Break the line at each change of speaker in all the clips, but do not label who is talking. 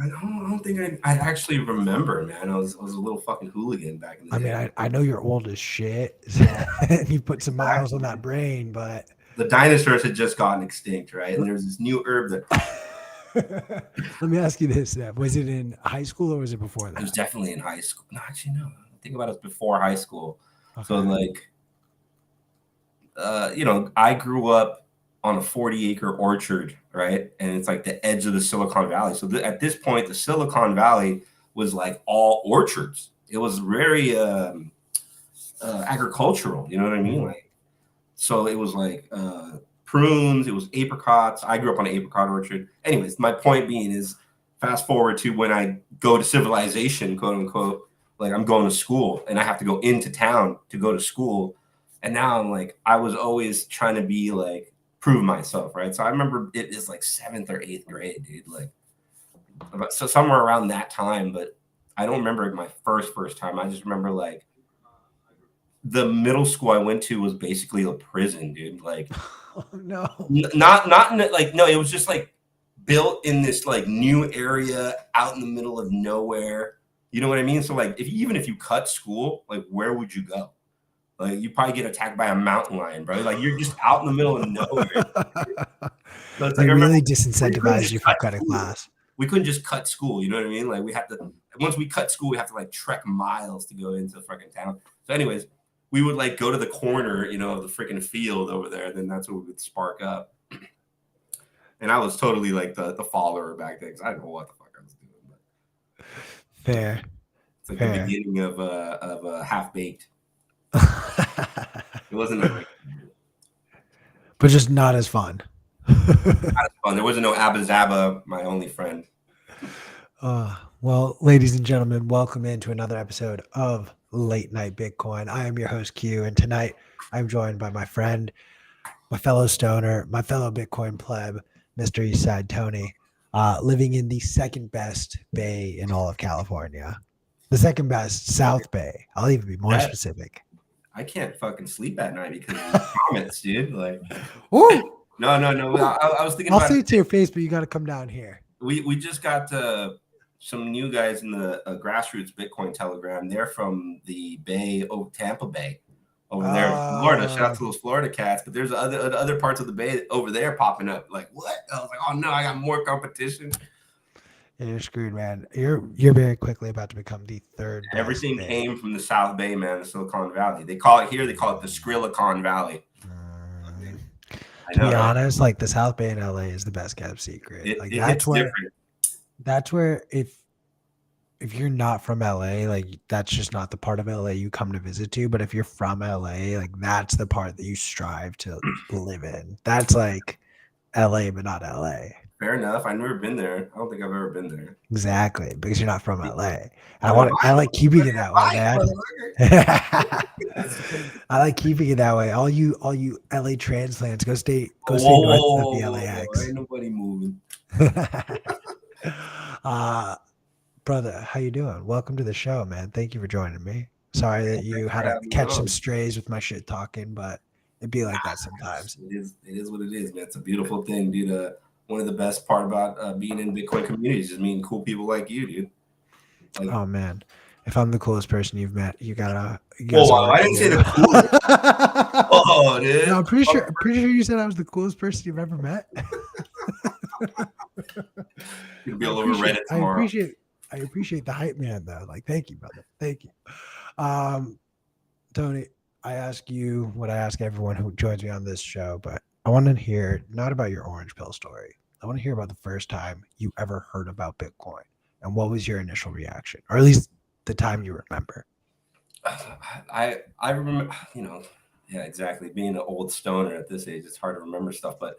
I don't think I actually remember, man. I was a little fucking hooligan back in the
I mean,
day.
I know you're old as shit. And you put some miles on
Exactly.
that brain, but
The dinosaurs had just gotten extinct, right? And there's this new herb that
let me ask you this: was it in high school or was it before
I was
that?
definitely in high school. No, actually, no. Think about it before high school. So
Okay.
like, I grew up on a 40-acre orchard, right? And it's like the edge of the Silicon Valley. So at this point, the Silicon Valley was like all orchards. It was very agricultural. You know what I mean?
Mhm.
Like, so it was like prunes. It was apricots. I grew up on an apricot orchard. Anyways, my point being is, fast forward to when I go to civilization, quote unquote. Like I'm going to school, and I have to go into town to go to school. And now I'm like, I was always trying to be like prove myself, right? So I remember it is like seventh or eighth grade, dude. Like, so somewhere around that time, but I don't remember my first time. I just remember like the middle school I went to was basically a prison, dude. Like
Oh no.
not in like no, it was just like built in this like new area out in the middle of nowhere. You know what I mean? So like even if you cut school, like where would you go? Like you probably get attacked by a mountain lion, bro. Like you're just out in the middle of nowhere. So it's
They
like I remember
really
we couldn't
disincentivize
just
you from
cut
cutting
school.
class.
We couldn't just cut school. You know what I mean? Like we have to once we cut school, we have to like trek miles to go into the fucking town. So, anyways, we would like go to the corner, of the freaking field over there, and then that's what we would spark up. And I was totally like the follower back then because I didn't know what the fuck I was doing. But
Fair,
it's like the
fair.
beginning of half baked. It wasn't a
But just not as fun.
fun. There wasn't no Abba Zaba, my only friend.
Well, ladies and gentlemen, welcome into another episode of Late Night Bitcoin. I am your host, Q, and tonight I'm joined by my friend, my fellow stoner, my fellow Bitcoin pleb, Mr. Eastside Tony, living in the second best bay in all of California. The second best South Bay. I'll even be more
That
specific.
I can't fucking sleep at night because of these comments, dude. Like,
Woo!
no, no, no.
Woo!
I was thinking
I'll
about
say
it.
it to your face, but you got to come down here.
We just got some new guys in the grassroots Bitcoin Telegram. They're from the Bay, Tampa Bay, over there in Florida. Shout out
Uh,
to those Florida cats. But there's other parts of the Bay over there popping up. Like what? I was like, oh no, I got more competition.
Yeah, you're screwed, man. You're very quickly about to become the third best
Everything
bay.
came from the South Bay, man, the Silicon Valley. They call it here. They call it the Skrillacon Valley.
Mm,
I
to
know,
be
right?
honest, like the South Bay in LA is the best kept secret. Like
It hits different.
that's where if you're not from LA, like that's just not the part of LA you come to visit to. But if you're from LA, like that's the part that you strive to live in. That's like LA, but not LA.
Fair enough. I've never been there. I don't think I've ever been there.
Exactly, because you're not from LA. And
Neither am
I
I.
like keeping it that way,
Right,
man.
motherfucker.
I like keeping it that way. All you LA transplants,
Whoa,
go stay north of
whoa,
the
whoa, whoa.
LAX.
Ain't nobody moving.
uh brother, how you doing? Welcome to the show, man. Thank you for joining me. Sorry that you
Thanks
had
for
to
having me
catch some
on.
strays with my shit talking, but it'd be like that sometimes.
It is what it is, man. It's a beautiful thing, dude. One of the best part about being in Bitcoin communities is meeting cool people like you, dude. Like,
Oh man. If I'm the coolest person you've met, you got
whoa,
some
wow,
work
I
to
didn't say
do.
the coolest. Oh,
No,
dude.
I'm pretty sure you said I was the coolest person you've ever met.
You'll be all over Reddit
I
tomorrow.
appreciate the hype man though. Like thank you, brother. Thank you. Um Tony, I ask you what I ask everyone who joins me on this show, but I want to hear not about your orange pill story. I want to hear about the first time you ever heard about Bitcoin and what was your initial reaction, or at least the time you remember.
I remember, yeah, exactly. Being an old stoner at this age, it's hard to remember stuff. But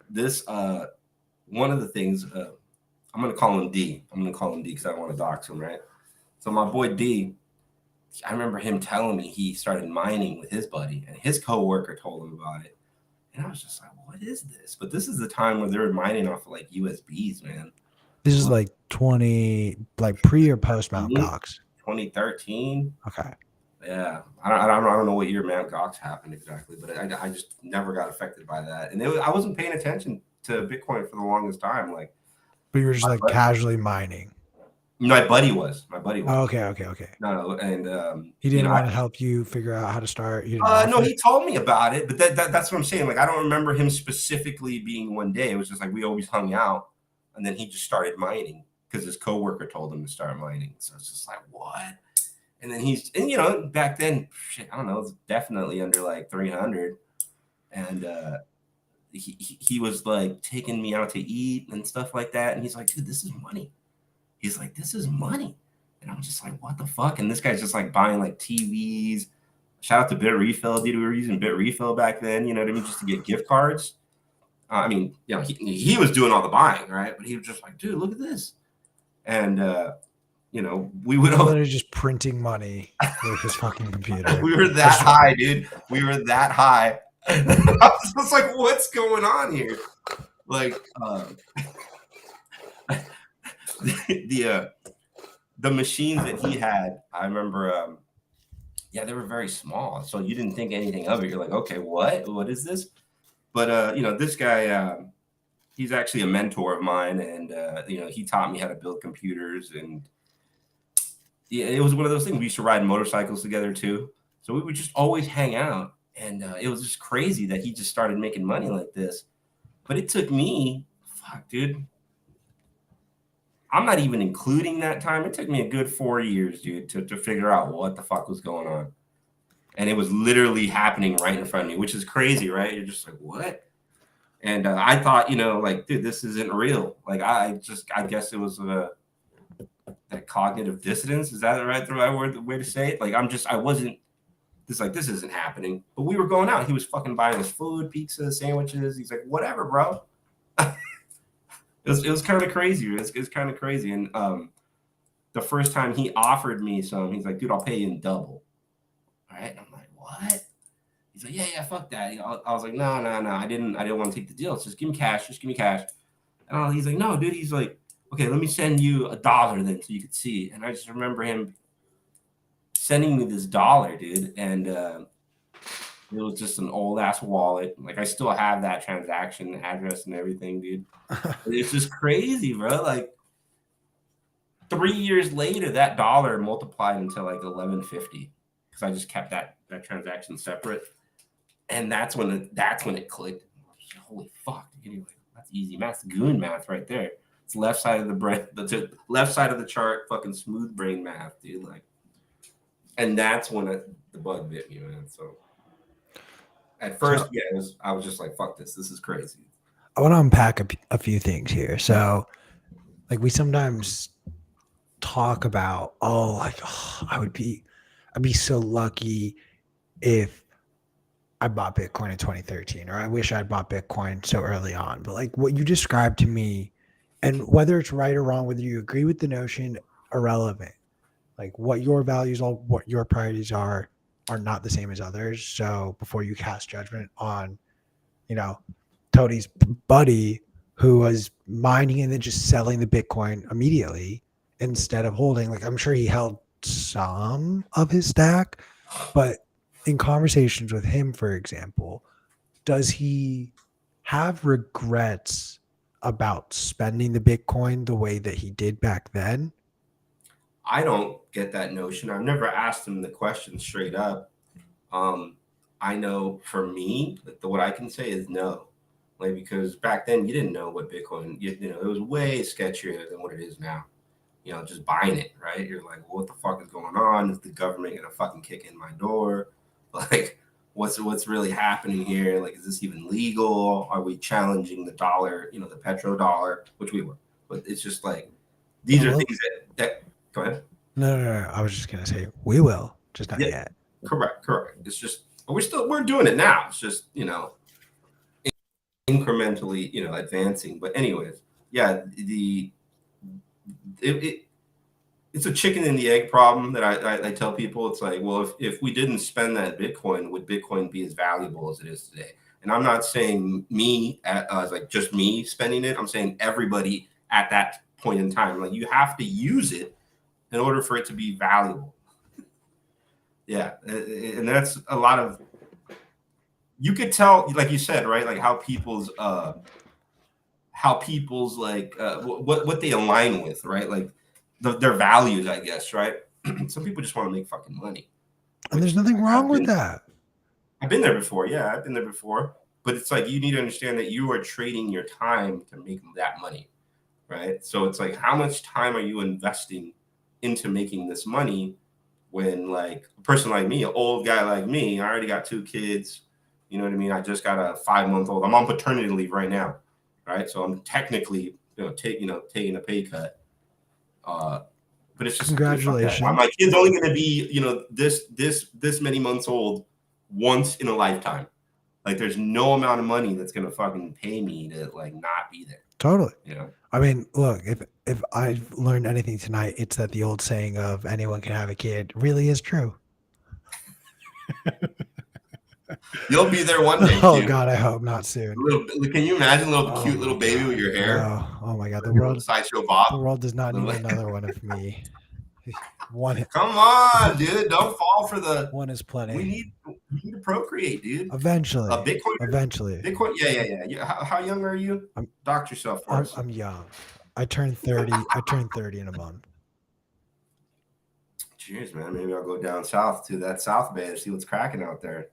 this, one of the things, I'm gonna call him D. I'm gonna call him D because I don't want to dox him, right? So my boy D, I remember him telling me he started mining with his buddy, and his coworker told him about it, and I was just like, "What is this?" But this is the time where they were mining off of like USBs, man.
This is like 20, like pre or post Mount
2013,
Gox.
2013.
Okay.
Yeah, I don't know what year Mount Gox happened exactly, but I just never got affected by that, and I wasn't paying attention to Bitcoin for the longest time. Like,
But you were just like casually mining.
My buddy was. My buddy was.
Oh, okay.
No, and
He didn't want to help you figure out how to start.
No, he told me about it, but that's what I'm saying. Like, I don't remember him specifically being one day. It was just like we always hung out, and then he just started mining because his coworker told him to start mining. So it's just like, what? And then and back then, shit, I don't know, it was definitely under like 300, and he was like taking me out to eat and stuff like that, and he's like, dude, this is money. He's like, this is money. And I'm just like, what the fuck? And this guy's just like buying like TVs. Shout out to Bit Refill, dude. We were using Bit Refill back then, you know what I mean? Just to get gift cards. I mean, he was doing all the buying, right? But he was just like, dude, look at this. And, we would
literally just printing money with his fucking computer.
We were that high, dude. We were that high. I was just like, what's going on here? Like, the machines that he had, I remember, they were very small. So you didn't think anything of it. You're like, okay, what is this? But, this guy, he's actually a mentor of mine. And, he taught me how to build computers. And it was one of those things. We used to ride motorcycles together too. So we would just always hang out. And it was just crazy that he just started making money like this. But it took me, dude, I'm not even including that time. It took me a good 4 years, dude, to figure out what the fuck was going on. And it was literally happening right in front of me, which is crazy, right? You're just like, what? And I thought, like, dude, this isn't real. Like, I guess it was that cognitive dissonance. Is that the right way to say it? Like, I wasn't just like, this isn't happening. But we were going out. He was fucking buying us food, pizza, sandwiches. He's like, whatever, bro. It was kind of crazy. It was kind of crazy. And the first time he offered me some, he's like, dude, I'll pay you in double. All right. And I'm like, what? He's like, yeah, fuck that. I was like, no. I didn't want to take the deal. It's just give me cash. Just give me cash. And he's like, no, dude. He's like, okay, let me send you $1 then so you could see. And I just remember him sending me this $1, dude. And it was just an old ass wallet. Like, I still have that transaction address and everything, dude. It's just crazy, bro. Like, 3 years later, that $1 multiplied into like $11.50 because I just kept that transaction separate. And that's when it clicked. Holy fuck, dude. That's easy math. That's goon math right there. It's left side of the brain, the left side of the chart, fucking smooth brain math, dude. Like, and that's when the bug bit me, man. So at first, I was just like, fuck this. This is crazy.
I want to unpack a few things here. So, like, we sometimes talk about, I'd be so lucky if I bought Bitcoin in 2013, or I wish I'd bought Bitcoin so early on. But like what you described to me, and whether it's right or wrong, whether you agree with the notion, irrelevant. Like, what your values are, what your priorities are not the same as others. So before you cast judgment on, Tony's buddy who was mining and then just selling the Bitcoin immediately instead of holding, like, I'm sure he held some of his stack, but in conversations with him, for example, does he have regrets about spending the Bitcoin the way that he did back then?
I don't get that notion. I've never asked him the question straight up. I know for me, what I can say is no. Like, because back then you didn't know what Bitcoin, it was way sketchier than what it is now. Just buying it, right? You're like, what the fuck is going on? Is the government gonna fucking kick in my door? Like, what's really happening here? Like, is this even legal? Are we challenging the dollar, the petrodollar, which we were? But it's just like, these are things that go ahead.
No. I was just gonna say we will, just not yet.
Correct. It's just we're doing it now. It's just incrementally advancing. But anyways, it's a chicken and the egg problem that I tell people. It's like, well, if we didn't spend that Bitcoin, would Bitcoin be as valuable as it is today? And I'm not saying me as like just me spending it. I'm saying everybody at that point in time. Like, you have to use it in order for it to be valuable. Yeah, and that's a lot of. You could tell, like you said, right? Like how people's how people's like what they align with, right? Like their values, I guess, right? Some people just want to make fucking money,
And there's
which
nothing wrong with
been,
that.
I've been there before. Yeah, I've been there before. But it's like you need to understand that you are trading your time to make that money, right? So it's like, how much time are you investing into making this money when, like, a person like me, an old guy like me, I already got 2 kids. You know what I mean? I just got a 5-month-old. I'm on paternity leave right now, right? So I'm technically, taking a pay cut. But it's just, dude, fuck that.
Congratulations.
My kid's only going to be, this many months old once in a lifetime. Like, there's no amount of money that's going to fucking pay me to, like, not be there.
Totally.
You know?
I mean, look, if I've learned anything tonight, it's that the old saying of anyone can have a kid really is true.
You'll be there one day.
Oh
too.
God, I hope not soon.
Can you imagine a little cute little baby with your hair?
Oh my God, the world does not need another one of me. One.
Come on, dude! Don't fall for the.
One is plenty.
We need to procreate, dude.
Eventually.
Bitcoin.
Eventually.
Bitcoin. Yeah. How young are you? Dox yourself for us.
I'm young. I turned 30. I turned 30 in a month.
Cheers, man. Maybe I'll go down south to that South Bay and see what's cracking out there.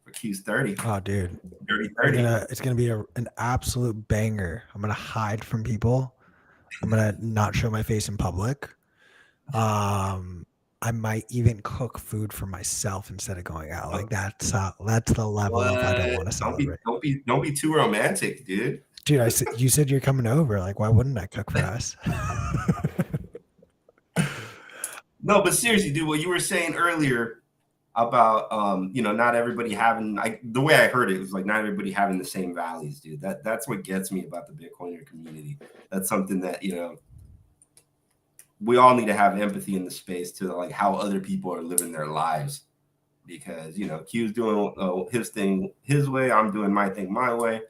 For Q's 30.
Oh, dude.
Dirty 30.
It's gonna be an absolute banger. I'm gonna hide from people. I'm gonna not show my face in public. I might even cook food for myself instead of going out. Like that's the level of I don't want to celebrate.
Don't be too romantic, dude.
Dude, you said you're coming over. Like, why wouldn't I cook for us?
No, but seriously, dude, what you were saying earlier about not everybody having, the way I heard it was like not everybody having the same values, dude. That's what gets me about the Bitcoiner community. That's something that, we all need to have empathy in the space to like how other people are living their lives, because Q's doing his thing his way, I'm doing my thing my way,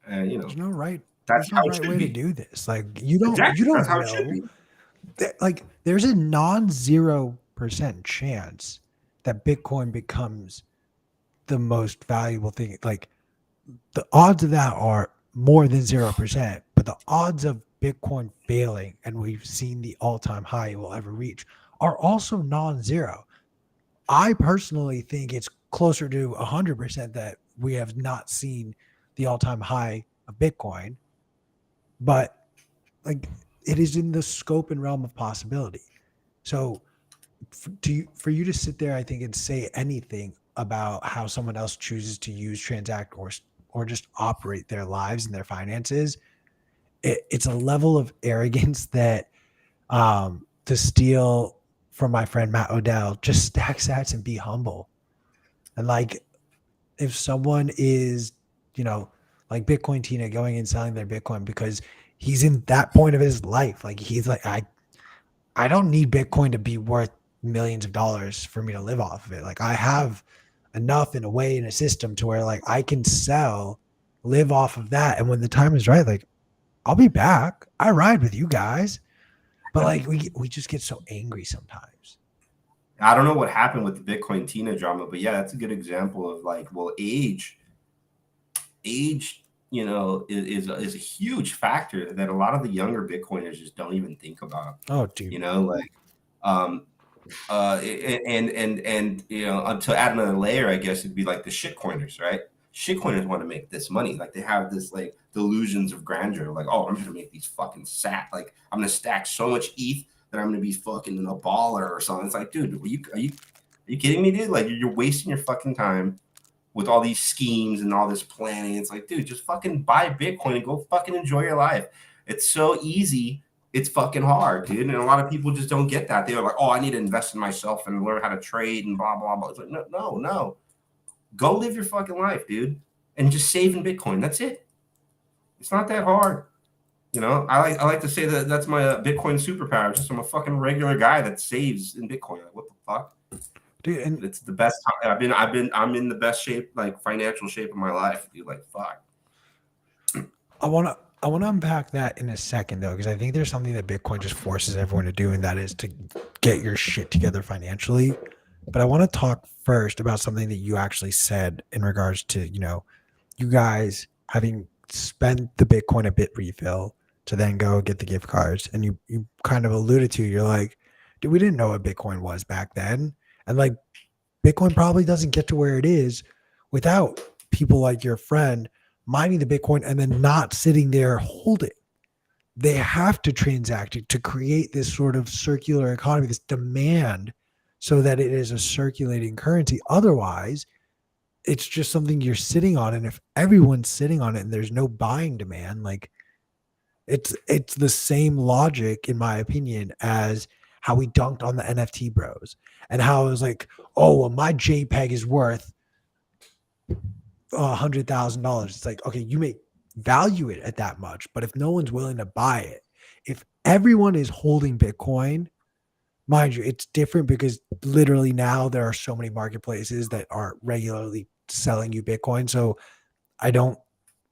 and
there's no right
way
to do this. Like you don't
that's how
know.
it should be.
Like there's a non-0% chance that Bitcoin becomes the most valuable thing. Like the odds of that are more than 0%, but the odds of Bitcoin failing, and we've seen the all-time high it will ever reach, are also non-zero. I personally think it's closer to 100% that we have not seen the all-time high of Bitcoin, but like it is in the scope and realm of possibility. So for you to sit there, I think, and say anything about how someone else chooses to use, transact, or just operate their lives and their finances, it's a level of arrogance that to steal from my friend Matt Odell, just stack sats and be humble. And like if someone is, like Bitcoin Tina going and selling their Bitcoin because he's in that point of his life, like he's like, I don't need Bitcoin to be worth millions of dollars for me to live off of it. Like I have enough in a way in a system to where like I can live off of that. And when the time is right, like I'll be back. I ride with you guys. But like we just get so angry sometimes.
I don't know what happened with the Bitcoin Tina drama, but yeah, that's a good example of like, well, age, is a huge factor that a lot of the younger Bitcoiners just don't even think about.
Oh, dude.
And to add another layer, I guess it'd be like the shitcoiners, right? Shitcoiners want to make this money. Like they have this like delusions of grandeur. Like, oh, I'm going to make these fucking like I'm going to stack so much ETH that I'm going to be fucking a baller or something. It's like, dude, are you kidding me, dude? Like you're wasting your fucking time with all these schemes and all this planning. It's like, dude, just fucking buy Bitcoin and go fucking enjoy your life. It's so easy. It's fucking hard, dude. And a lot of people just don't get that. They're like, oh, I need to invest in myself and learn how to trade and blah, blah, blah. It's like, no. Go live your fucking life, dude. And just save in Bitcoin. That's it. It's not that hard. I like to say that that's my Bitcoin superpower. Just I'm a fucking regular guy that saves in Bitcoin. Like, what the fuck?
Dude, and
it's the best time. I'm in the best shape, like financial shape of my life, dude. Like, fuck.
I want to unpack that in a second though, because I think there's something that Bitcoin just forces everyone to do, and that is to get your shit together financially. But I want to talk first about something that you actually said in regards to, you guys having spend the Bitcoin at Bit Refill to then go get the gift cards. And you kind of alluded to, you're like, dude, we didn't know what Bitcoin was back then. And like Bitcoin probably doesn't get to where it is without people like your friend mining the Bitcoin and then not sitting there holding. They have to transact it to create this sort of circular economy, this demand, so that it is a circulating currency. Otherwise, it's just something you're sitting on. And if everyone's sitting on it and there's no buying demand, like it's the same logic, in my opinion, as how we dunked on the NFT bros and how it was like, oh, well, my JPEG is worth $100,000. It's like, okay, you may value it at that much, but if no one's willing to buy it, if everyone is holding Bitcoin, mind you, it's different because literally now there are so many marketplaces that are regularly selling you Bitcoin. So I don't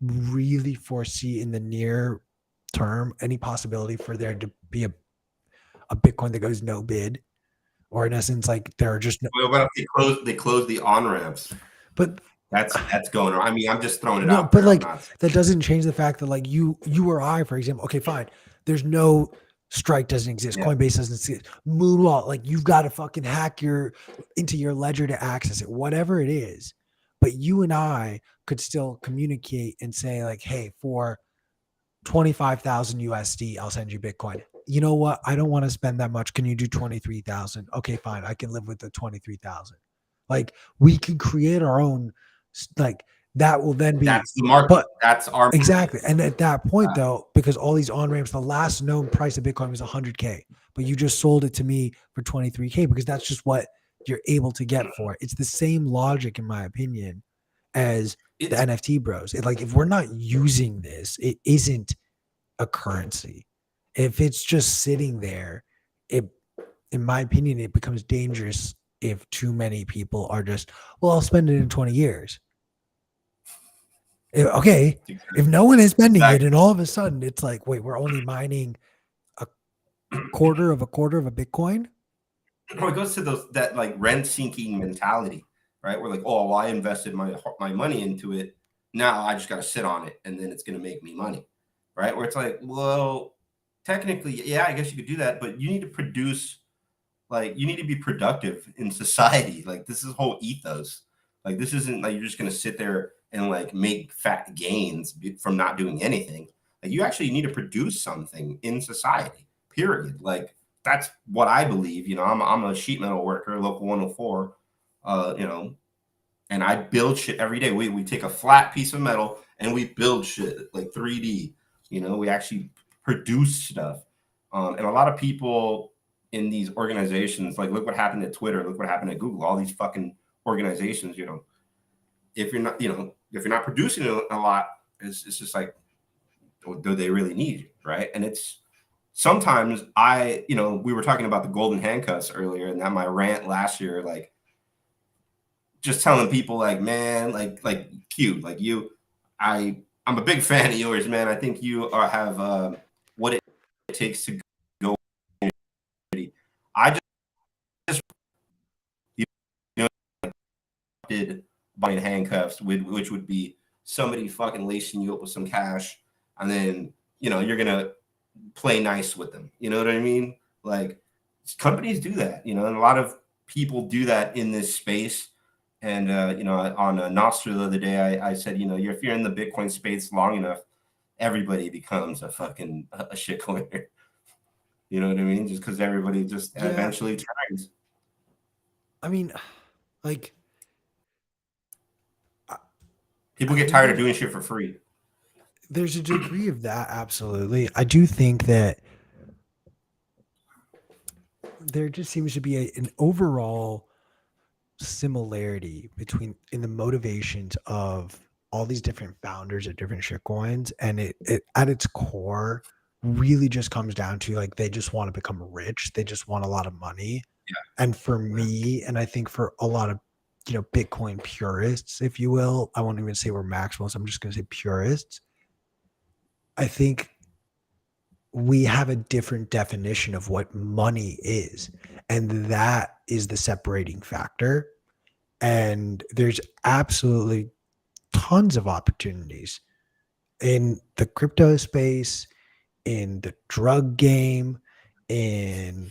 really foresee in the near term any possibility for there to be a Bitcoin that goes no bid, or in essence, like there are just no.
Well, what if they close the on ramps?
But
that's going on. I mean, I'm just throwing it
no,
out.
but like that doesn't change the fact that like you or I, for example, okay, fine. There's no Strike doesn't exist. Yeah. Coinbase doesn't exist. Moonwallet, like you've got to fucking hack into your ledger to access it, whatever it is. But you and I could still communicate and say like, hey, for 25,000 USD, I'll send you Bitcoin. You know what? I don't want to spend that much. Can you do 23,000? Okay, fine. I can live with the 23,000. Like we can create our own, like that will then be.
That's the market. But that's our market.
Exactly. And at that point though, because all these on ramps, the last known price of Bitcoin was 100K, but you just sold it to me for 23K because that's just what you're able to get for it. It's the same logic, in my opinion, as the NFT bros. Like if we're not using this, it isn't a currency. If it's just sitting there, in my opinion, it becomes dangerous if too many people are just, well, I'll spend it in 20 years. Okay, if no one is spending it and all of a sudden it's like, wait, we're only mining a quarter of a Bitcoin?
Well, it goes to that like rent-seeking mentality, right? We're like, oh, well, I invested my money into it. Now I just got to sit on it and then it's going to make me money, right? Where it's like, well, technically, yeah, I guess you could do that, but you need to produce, like, you need to be productive in society. Like, this is whole ethos. Like, this isn't like you're just going to sit there and like make fat gains from not doing anything. Like, you actually need to produce something in society, period. Like, that's what I believe. You know, I'm a sheet metal worker, local 104, you know, and I build shit every day. We take a flat piece of metal and we build shit like 3D. You know, we actually produce stuff. And a lot of people in these organizations, like, look what happened at Twitter, look what happened at Google, all these fucking organizations, you know, if you're not producing a lot, it's just like, do they really need you, right? And it's sometimes we were talking about the golden handcuffs earlier, and that my rant last year, like, just telling people like, man, like Q, like you, I'm a big fan of yours, man. I think you have what it takes to go. I just did buying handcuffs, which would be somebody fucking lacing you up with some cash, and then you're gonna play nice with them. You know what I mean? Like, companies do that, and a lot of people do that in this space. And on Nostra the other day, I said, if you're in the Bitcoin space long enough, everybody becomes a fucking a shitcoiner. You know what I mean? Just because everybody just eventually turns.
I mean, like,
people get tired of doing shit for free.
There's a degree of that, absolutely. I do think that there just seems to be an overall similarity in the motivations of all these different founders of different shitcoins, and it at its core really just comes down to, like, they just want to become rich. They just want a lot of money. Yeah. And for me, and I think for a lot of Bitcoin purists, if you will, I won't even say we're maximalists, I'm just going to say purists, I think we have a different definition of what money is, and that is the separating factor. And there's absolutely tons of opportunities in the crypto space, in the drug game, in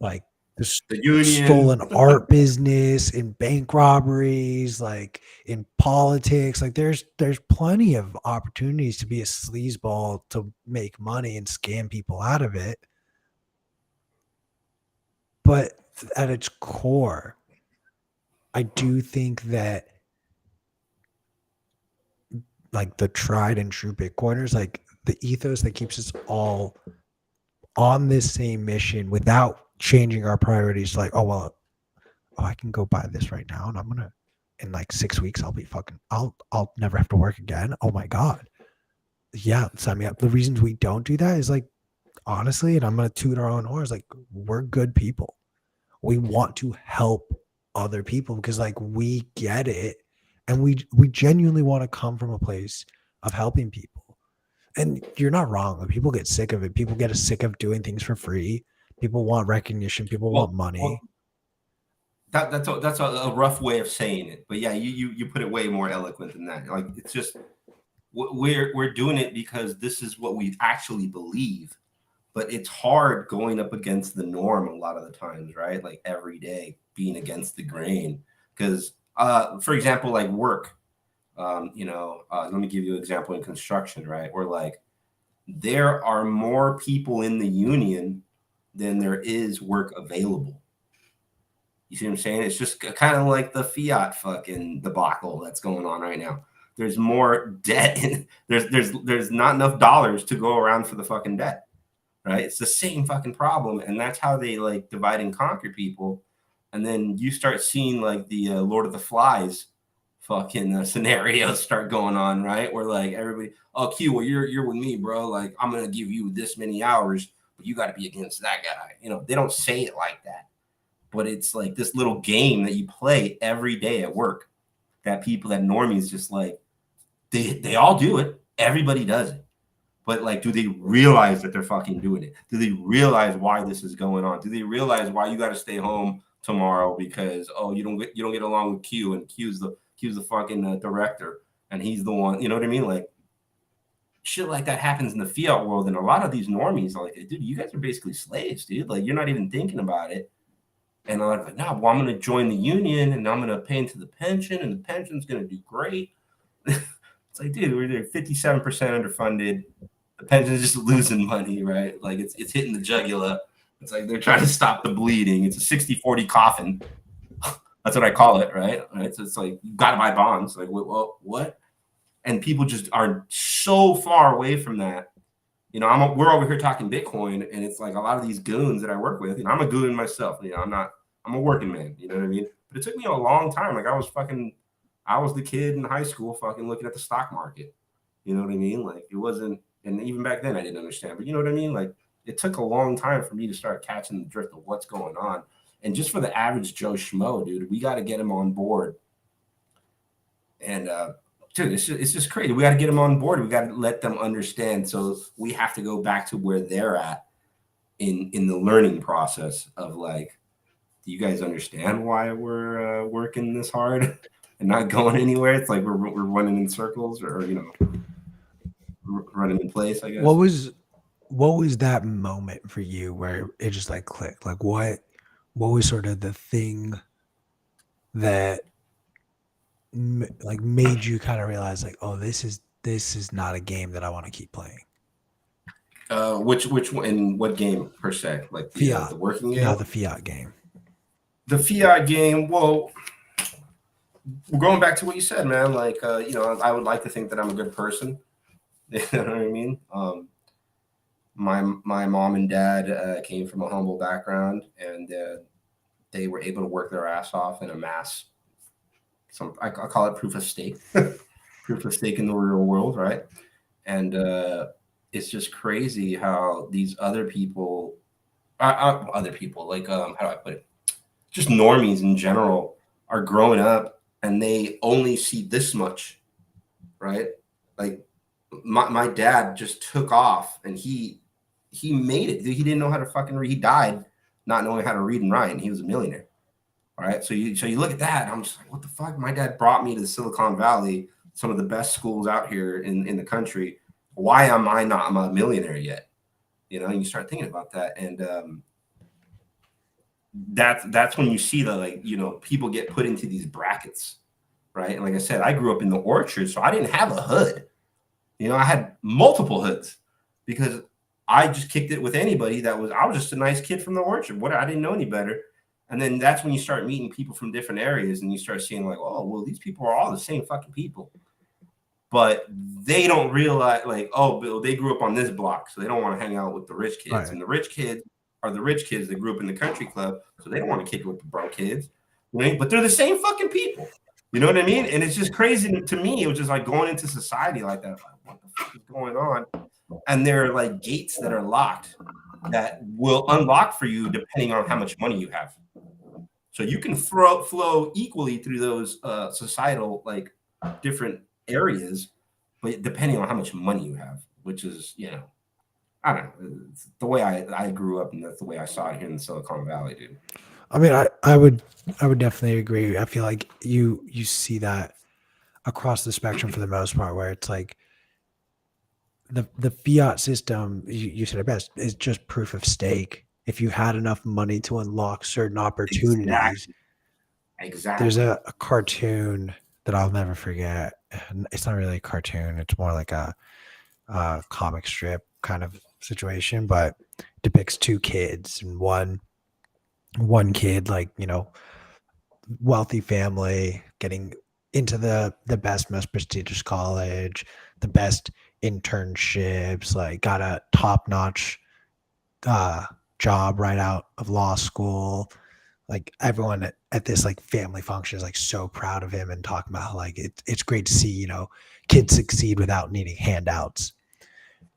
like the
The union.
stolen art business, in bank robberies, like in politics. Like there's plenty of opportunities to be a sleazeball to make money and scam people out of it. But at its core, I do think that like the tried and true Bitcoiners, like the ethos that keeps us all on this same mission without changing our priorities, like, oh well, oh, I can go buy this right now and I'm gonna in like 6 weeks I'll never have to work again. Oh my god. Yeah, sign me up. The reasons we don't do that is like honestly, and I'm gonna toot our own horns, like we're good people. We want to help other people because like we get it and we genuinely want to come from a place of helping people. And you're not wrong. Like, people get sick of it. People get sick of doing things for free. People want recognition. People want money.
That's a rough way of saying it, but yeah, you put it way more eloquent than that. Like it's just we're doing it because this is what we actually believe, but it's hard going up against the norm a lot of the times, right? Like every day being against the grain. Because, for example, like work, let me give you an example in construction, right? Where like there are more people in the union than there is work available. You see what I'm saying? It's just kind of like the fiat fucking debacle that's going on right now. There's more debt and there's not enough dollars to go around for the fucking debt. Right? It's the same fucking problem, and that's how they like divide and conquer people. And then you start seeing like the Lord of the Flies fucking scenarios start going on, right? Where like everybody, oh Q, well you're with me, bro. Like I'm gonna give you this many hours, but you got to be against that guy. They don't say it like that, but it's like this little game that you play every day at work. That normies just like they all do it. Everybody does it. But like, do they realize that they're fucking doing it? Do they realize why this is going on? Do they realize why you got to stay home tomorrow because you don't get along with Q and Q's the fucking director and he's the one. You know what I mean? Like shit like that happens in the fiat world, and a lot of these normies are like, dude, you guys are basically slaves, dude. Like you're not even thinking about it. And I'm like, no, well, I'm going to join the union and I'm going to pay into the pension, and the pension's going to do great. It's like, dude, we're 57% underfunded. The pension's just losing money, right? Like it's hitting the jugular. It's like they're trying to stop the bleeding. It's a 60-40 coffin. That's what I call it, right? So it's like you got to buy bonds. Like, well, what? And people just are so far away from that. We're over here talking Bitcoin, and it's like a lot of these goons that I work with. I'm a goon myself. I'm a working man. You know what I mean? But it took me a long time. Like I was the kid in high school fucking looking at the stock market. You know what I mean? Like it wasn't, and even back then I didn't understand, but you know what I mean? Like it took a long time for me to start catching the drift of what's going on. And just for the average Joe Schmo, dude, we got to get him on board. And dude, it's just crazy. We got to get them on board. We got to let them understand. So we have to go back to where they're at in the learning process of like, do you guys understand why we're working this hard and not going anywhere? It's like we're running in circles or running in place, I guess.
What was that moment for you where it just like clicked? Like what was sort of the thing that like made you kind of realize like, oh, this is not a game that I want to keep playing?
Which one, in what game per se? Like the working game?
No, the fiat game.
The fiat game. Well, going back to what you said, man. Like I would like to think that I'm a good person. You know what I mean? My mom and dad came from a humble background, and they were able to work their ass off and amass I call it proof of stake, proof of stake in the real world, right? And it's just crazy how these other people, like how do I put it? Just normies in general are growing up and they only see this much, right? Like my dad just took off and he made it. He didn't know how to fucking read. He died not knowing how to read and write, and he was a millionaire. All right. So you look at that, and I'm just like, what the fuck? My dad brought me to the Silicon Valley, some of the best schools out here in the country, why am I not a millionaire yet? You know, and you start thinking about that, and that's when you see the, like, you know, people get put into these brackets, right? And like I said, I grew up in the orchard, so I didn't have a hood. You know, I had multiple hoods because I just kicked it with anybody I was just a nice kid from the orchard. What, I didn't know any better. And then that's when you start meeting people from different areas and you start seeing like, oh, well, these people are all the same fucking people. But they don't realize, like, oh, Bill, they grew up on this block, so they don't want to hang out with the rich kids. Right. And the rich kids are the rich kids that grew up in the country club, so they don't want to kick it with the broke kids. Right? But they're the same fucking people. You know what I mean? And it's just crazy to me. It was just like going into society like that. Like, what the fuck is going on? And there are like gates that are locked that will unlock for you depending on how much money you have. So you can flow equally through those societal, like, different areas, but depending on how much money you have, which is, you know, I don't know. It's the way I grew up, and that's the way I saw it here in Silicon Valley, dude.
I mean, I would definitely agree. I feel like you see that across the spectrum for the most part, where it's like the fiat system, you said it best, is just proof of stake. If you had enough money to unlock certain opportunities. Exactly. There's a cartoon that I'll never forget. It's not really a cartoon. It's more like a comic strip kind of situation, but depicts two kids, and one kid, like, you know, wealthy family, getting into the best, most prestigious college, the best internships, like got a top-notch job right out of law school. Like everyone at this like family function is like so proud of him and talking about how, like, it's great to see, you know, kids succeed without needing handouts.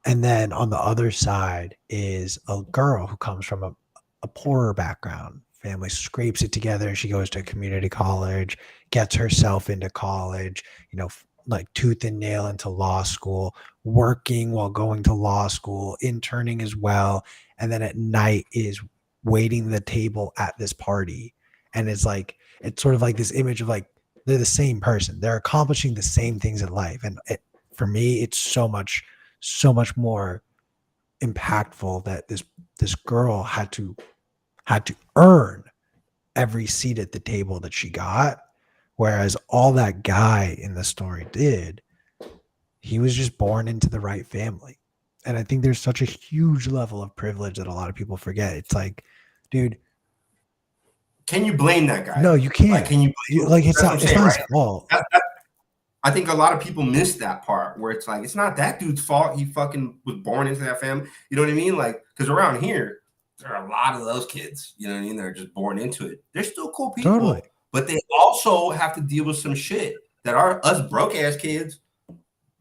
And then on the other side is a girl who comes from a poorer background. Family scrapes it together. She goes to a community college, gets herself into college, you know, like tooth and nail into law school, working while going to law school, interning as well. And then at night is waiting the table at this party. And it's like, it's sort of like this image of like, they're the same person. They're accomplishing the same things in life. And for me, it's so much more impactful that this girl had to earn every seat at the table that she got, whereas all that guy in the story did, he was just born into the right family. And I think there's such a huge level of privilege that a lot of people forget. It's like, dude,
can you blame that guy?
No, you can't.
Like, can you blame,
like, it's not his fault.
I think a lot of people miss that part where it's like, it's not that dude's fault. He fucking was born into that family. You know what I mean? Like, because around here, there are a lot of those kids, you know what I mean? They're just born into it. They're still cool people, totally. But they also have to deal with some shit that us broke ass kids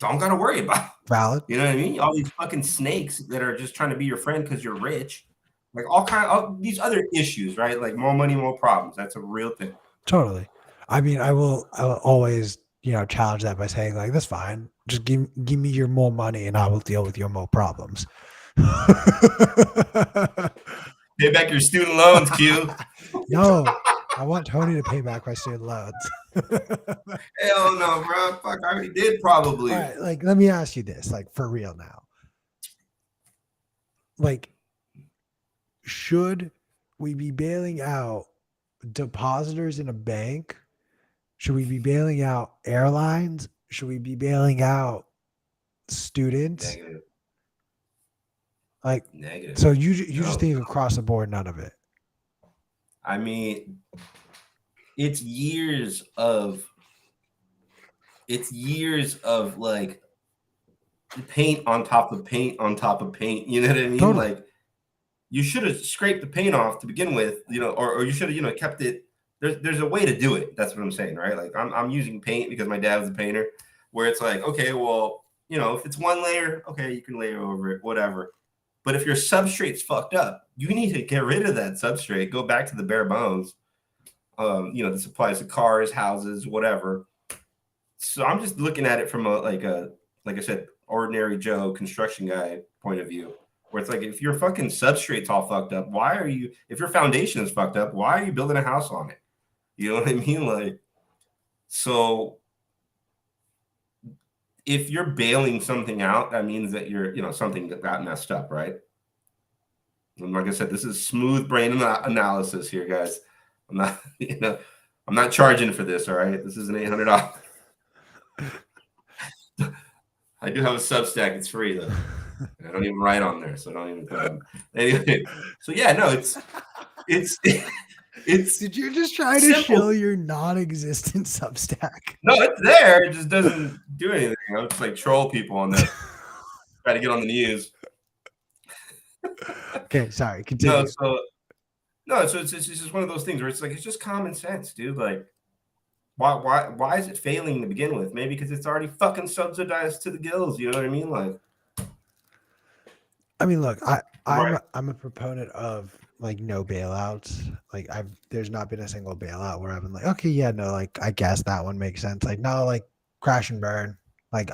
don't got to worry about.
Valid.
You know what I mean? All these fucking snakes that are just trying to be your friend because you're rich. Like all these other issues, right? Like more money, more problems. That's a real thing.
Totally. I mean, I will always, you know, challenge that by saying, like, that's fine. Just give me your more money and I will deal with your more problems.
Pay back your student loans, Q.
No, I want Tony to pay back my student loans.
Hell no, bro. Fuck, I already did probably.
All right, like, let me ask you this, like, for real now. Like, should we be bailing out depositors in a bank? Should we be bailing out airlines? Should we be bailing out students?
Negative.
Like,
negative.
So you just think across the board, none of it?
I mean, it's years of like paint on top of paint on top of paint. You know what I mean? Totally. Like, you should have scraped the paint off to begin with, you know, or you should have, you know, kept it. There's a way to do it. That's what I'm saying, right? Like, I'm using paint because my dad was a painter, where it's like, okay, well, you know, if it's one layer, okay, you can layer over it, whatever. But if your substrate's fucked up, you need to get rid of that substrate. Go back to the bare bones. You know, this applies to cars, houses, whatever. So I'm just looking at it from like I said, ordinary Joe construction guy point of view, where it's like, if your fucking substrate's all fucked up, if your foundation is fucked up, why are you building a house on it? You know what I mean? Like, so if you're bailing something out, that means that you're, something that got messed up, right? And like I said, this is smooth brain analysis here, guys. I'm not, I'm not charging for this. All right, this is an $800. I do have a Substack. It's free though. I don't even write on there, so don't even put them. Anyway, so yeah, no, it's
Did you just try to show your non-existent Substack?
No, it's there. It just doesn't do anything. I'm just like troll people on there. Try to get on the news.
Okay, sorry. Continue.
So it's just one of those things where it's like it's just common sense, dude. Like, why is it failing to begin with? Maybe because it's already fucking subsidized to the gills. You know what I mean? Like,
I mean, look, I'm a proponent of like no bailouts. Like there's not been a single bailout where I've been like, okay, yeah, no, like I guess that one makes sense. Like no, like crash and burn, like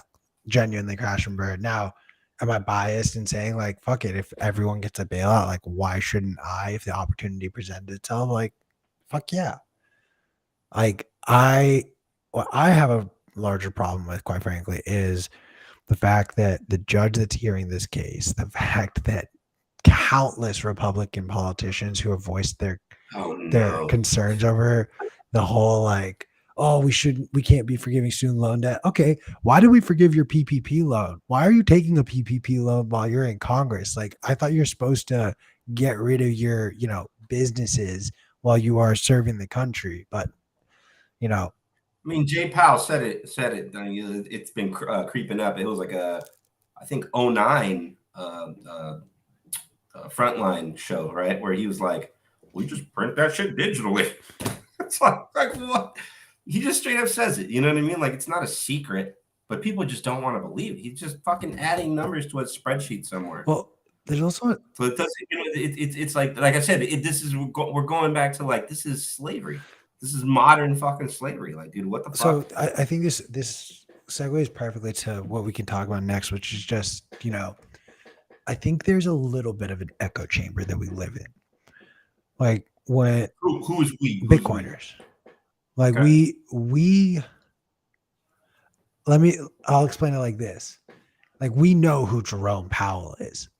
genuinely crash and burn. Now, am I biased in saying like, fuck it, if everyone gets a bailout, like why shouldn't I if the opportunity presented itself? Like, fuck yeah. Like what I have a larger problem with, quite frankly, is the fact that the judge that's hearing this case, the fact that countless Republican politicians who have voiced their concerns over the whole like, oh, we can't be forgiving student loan debt. Okay, why do we forgive your PPP loan? Why are you taking a PPP loan while you're in Congress? Like, I thought you're supposed to get rid of your, businesses while you are serving the country. But,
I mean, Jay Powell said it. It's been creeping up. It was like I think 09 Frontline show, right? Where he was like, we just print that shit digitally. It's like what? He just straight up says it. You know what I mean? Like, it's not a secret, but people just don't want to believe it. He's just fucking adding numbers to a spreadsheet somewhere.
Well, there's also
so it doesn't. It's like I said. We're going back to like this is slavery. This is modern fucking slavery. Like, dude, what the fuck?
So I think this segues perfectly to what we can talk about next, which is just, I think there's a little bit of an echo chamber that we live in. Like when
who is we?
Bitcoiners. Like okay. I'll explain it like this. Like we know who Jerome Powell is,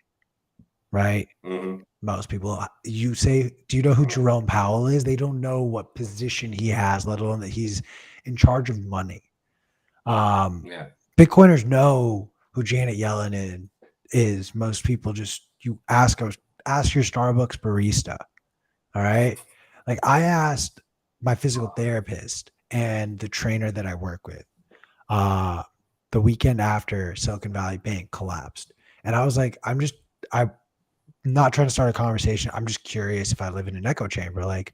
right? Mm-hmm. Most people, you say, do you know who Jerome Powell is? They don't know what position he has, let alone that he's in charge of money. Bitcoiners know who Janet Yellen is. Most people just, you ask your Starbucks barista. All right. Like I asked my physical therapist and the trainer that I work with the weekend after Silicon Valley Bank collapsed. And I was like, I'm not trying to start a conversation. I'm just curious if I live in an echo chamber. Like,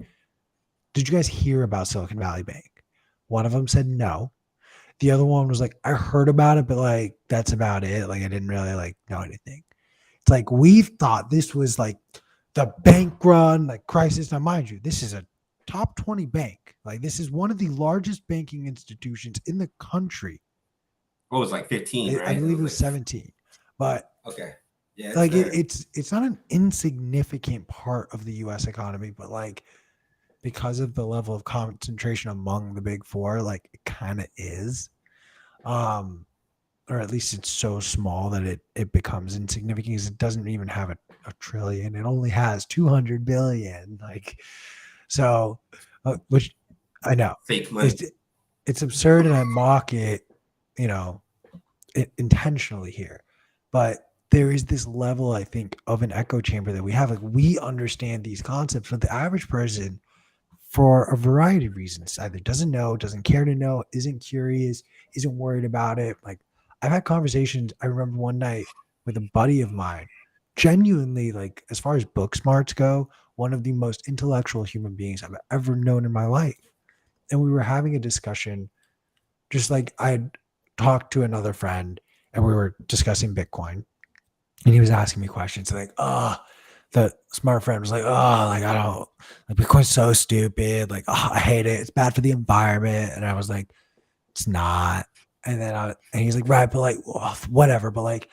did you guys hear about Silicon Valley Bank? One of them said no. The other one was like, I heard about it, but like, that's about it. Like, I didn't really like know anything. It's like, we thought this was like the bank run, like crisis. Now, mind you, this is a top 20 bank. Like, this is one of the largest banking institutions in the country.
What was like 15, right?
I believe it was 17. But
okay. Yeah,
like it's not an insignificant part of the U.S. economy, but like because of the level of concentration among the big four, like it kind of is, or at least it's so small that it becomes insignificant because it doesn't even have a trillion. It only has 200 billion. Like, so, which I know
fake money.
It's absurd, and I mock it, intentionally here, but there is this level, I think, of an echo chamber that we have. Like, we understand these concepts, but the average person, for a variety of reasons, either doesn't know, doesn't care to know, isn't curious, isn't worried about it. Like, I've had conversations. I remember one night with a buddy of mine, genuinely, like, as far as book smarts go, one of the most intellectual human beings I've ever known in my life. And we were having a discussion, just like I'd talked to another friend, and we were discussing Bitcoin. And he was asking me questions like, the smart friend was like, like, I don't, like, Bitcoin's so stupid. Like, I hate it. It's bad for the environment. And I was like, it's not. And then and he's like, right, but like, whatever. But like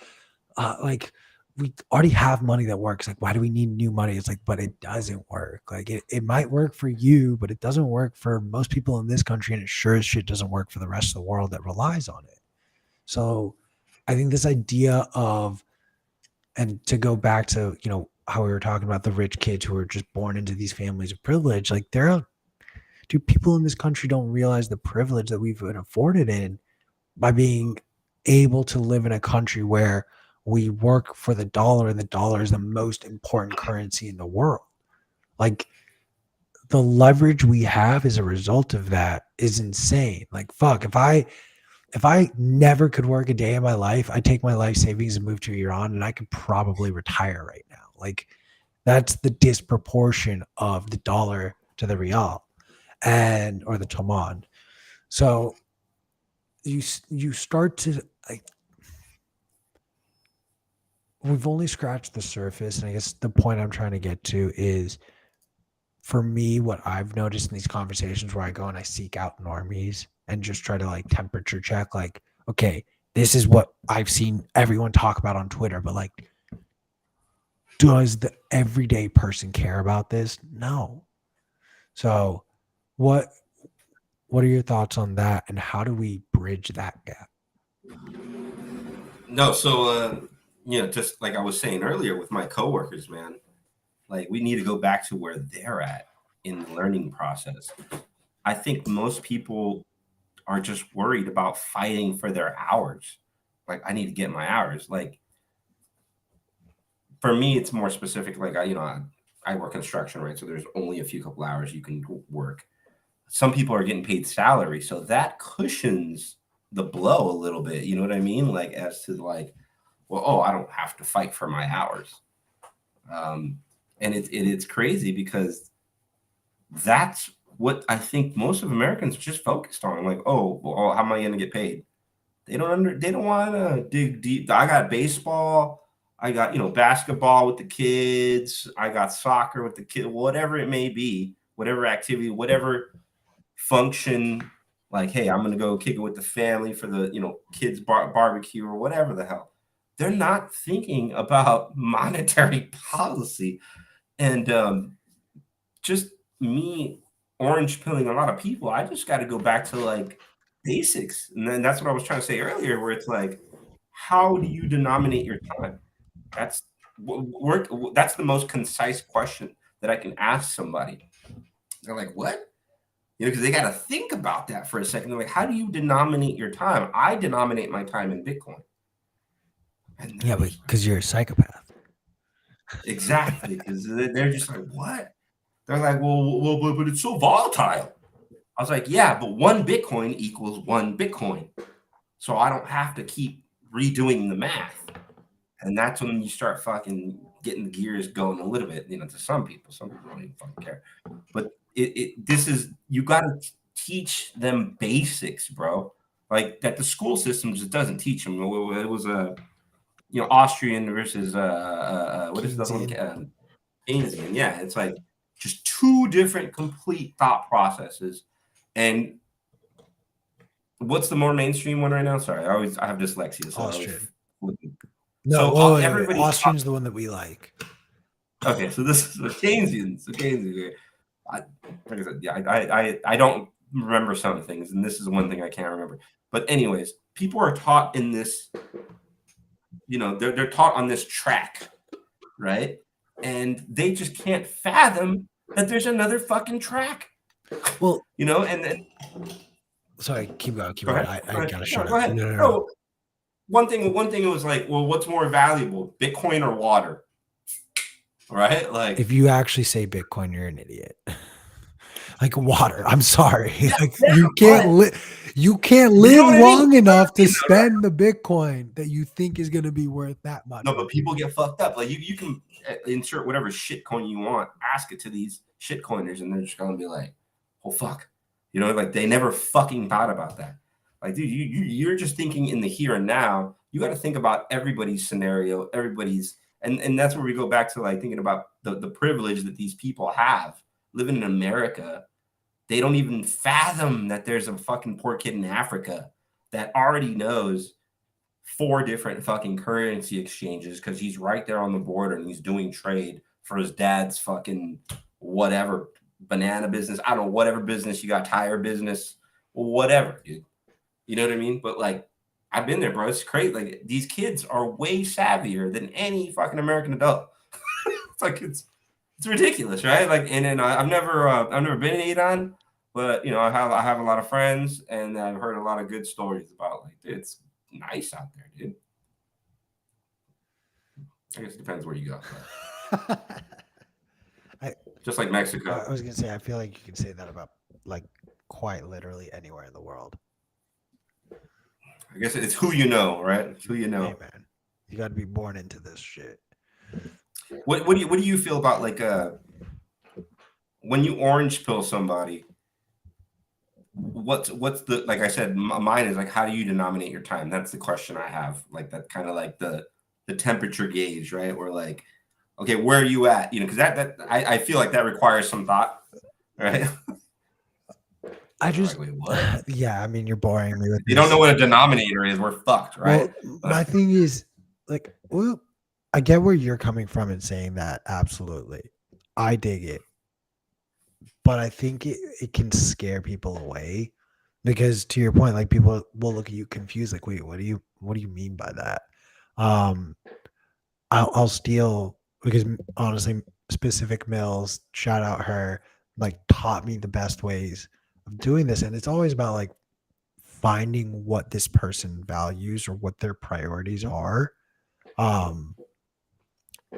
we already have money that works. Like, why do we need new money? It's like, but it doesn't work. Like it might work for you, but it doesn't work for most people in this country. And it sure as shit doesn't work for the rest of the world that relies on it. So I think this idea of, and to go back to, how we were talking about the rich kids who are just born into these families of privilege, like people in this country don't realize the privilege that we've been afforded in by being able to live in a country where we work for the dollar, and the dollar is the most important currency in the world. Like, the leverage we have as a result of that is insane. Like, fuck, if I never could work a day in my life, I'd take my life savings and move to Iran, and I could probably retire right now. Like, that's the disproportion of the dollar to the real, or the taman. So you start to, like, we've only scratched the surface, and I guess the point I'm trying to get to is, for me, what I've noticed in these conversations where I go and I seek out normies and just try to, like, temperature check, like, okay, this is what I've seen everyone talk about on Twitter, but, like, does the everyday person care about this? No. So what are your thoughts on that, and how do we bridge that gap?
No, so just like I was saying earlier with my coworkers, man, like we need to go back to where they're at in the learning process. I think most people are just worried about fighting for their hours. Like, I need to get my hours. Like, for me, it's more specific. Like, I work construction, right? So there's only a few couple hours you can work. Some people are getting paid salary, so that cushions the blow a little bit. You know what I mean? Like, as to like, well, oh, I don't have to fight for my hours. And it's crazy because that's what I think most of Americans just focused on. Like, oh, well, how am I going to get paid? They don't want to dig deep. I got baseball. I got, basketball with the kids. I got soccer with the kid, whatever it may be, whatever activity, whatever function. Like, hey, I'm going to go kick it with the family for the, kids barbecue or whatever the hell. They're not thinking about monetary policy. And just me orange pilling a lot of people, I just got to go back to like basics. And then that's what I was trying to say earlier, where it's like, how do you denominate your time? That's that's the most concise question that I can ask somebody. They're like, what? Because they got to think about that for a second. They're like, how do you denominate your time? I denominate my time in Bitcoin.
Yeah, but because you're a psychopath.
Exactly. Because they're just like, what? They're like, well, but it's so volatile. I was like, yeah, but one Bitcoin equals one Bitcoin. So I don't have to keep redoing the math. And that's when you start fucking getting the gears going a little bit, to some people. Some people don't even fucking care. But you got to teach them basics, bro. Like, that the school system just doesn't teach them. It was Austrian versus what is the other one? Keynesian. Yeah, it's like just two different complete thought processes. And what's the more mainstream one right now? Sorry, I have dyslexia. So
Austrian.
Everybody.
Austrian's the one that we like.
Okay, so this is Keynesian. So Keynesian. Like I said, yeah, I don't remember some things, and this is one thing I can't remember. But anyways, people are taught in this. They're taught on this track, right? And they just can't fathom that there's another fucking track.
Well,
and then.
Sorry, keep going. I gotta shut
up.
Go no.
One thing it was like, well, what's more valuable, Bitcoin or water? Right? Like,
if you actually say Bitcoin, you're an idiot. Like, water. I'm sorry.
Yeah,
like, you can't live long enough to spend the Bitcoin that you think is going to be worth that much.
No, but people get fucked up. Like, you can insert whatever shit coin you want, ask it to these shit coiners, and they're just gonna be like, oh fuck. Like, they never fucking thought about that. Like, dude, you're just thinking in the here and now. You got to think about everybody's scenario, everybody's, and that's where we go back to, like, thinking about the privilege that these people have living in America. They don't even fathom that there's a fucking poor kid in Africa that already knows 4 different fucking currency exchanges because he's right there on the border and he's doing trade for his dad's fucking whatever banana business. I don't know, whatever business you got, tire business, whatever, dude. You know what I mean? But like, I've been there, bro. It's crazy. Like these kids are way savvier than any fucking American adult. It's like it's ridiculous, right? Like, and then I've never been in Iran, but I have a lot of friends, and I've heard a lot of good stories about like dude, it's nice out there, dude. I guess it depends where you go. Just like Mexico.
I was gonna say, I feel like you can say that about like quite literally anywhere in the world.
I guess it's who you know, right? It's who you know.
Hey, man, you got to be born into this shit.
What do you feel about like when you orange pill somebody? What's the, like I said, mine is like, how do you denominate your time? That's the question I have. Like that kind of like the temperature gauge, right? Where like, okay, where are you at? Because that I feel like that requires some thought, right?
I just,
like, wait, what?
Yeah, I mean, you're boring me with
you don't know what a denominator is. We're fucked, right?
Well, my thing is like, well, I get where you're coming from in saying that. Absolutely, I dig it, but I think it can scare people away because, to your point, like people will look at you confused, like, wait, what do you mean by that? I'll steal because honestly, Specific Mills, shout out her, like taught me the best ways of doing this, and it's always about like finding what this person values or what their priorities are.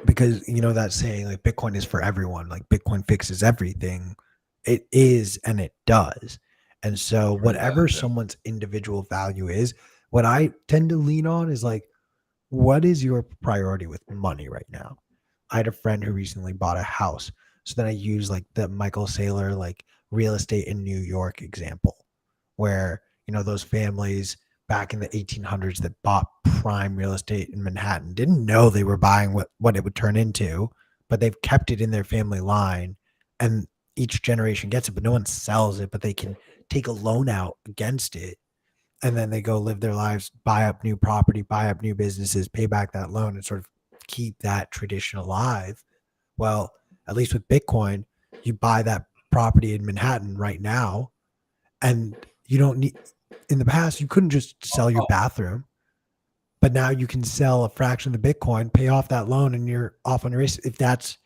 Because that saying like Bitcoin is for everyone, like Bitcoin fixes everything. It is, and it does. And so whatever someone's individual value is, what I tend to lean on is like, what is your priority with money right now? I had a friend who recently bought a house. So then I use like the Michael Saylor, like real estate in New York example, where, those families back in the 1800s that bought prime real estate in Manhattan didn't know they were buying what it would turn into, but they've kept it in their family line, and each generation gets it, but no one sells it, but they can take a loan out against it. And then they go live their lives, buy up new property, buy up new businesses, pay back that loan, and sort of keep that tradition alive. Well, at least with Bitcoin, you buy that property in Manhattan right now, and you don't need, in the past, you couldn't just sell your bathroom, but now you can sell a fraction of the Bitcoin, pay off that loan, and you're off on your race. If that's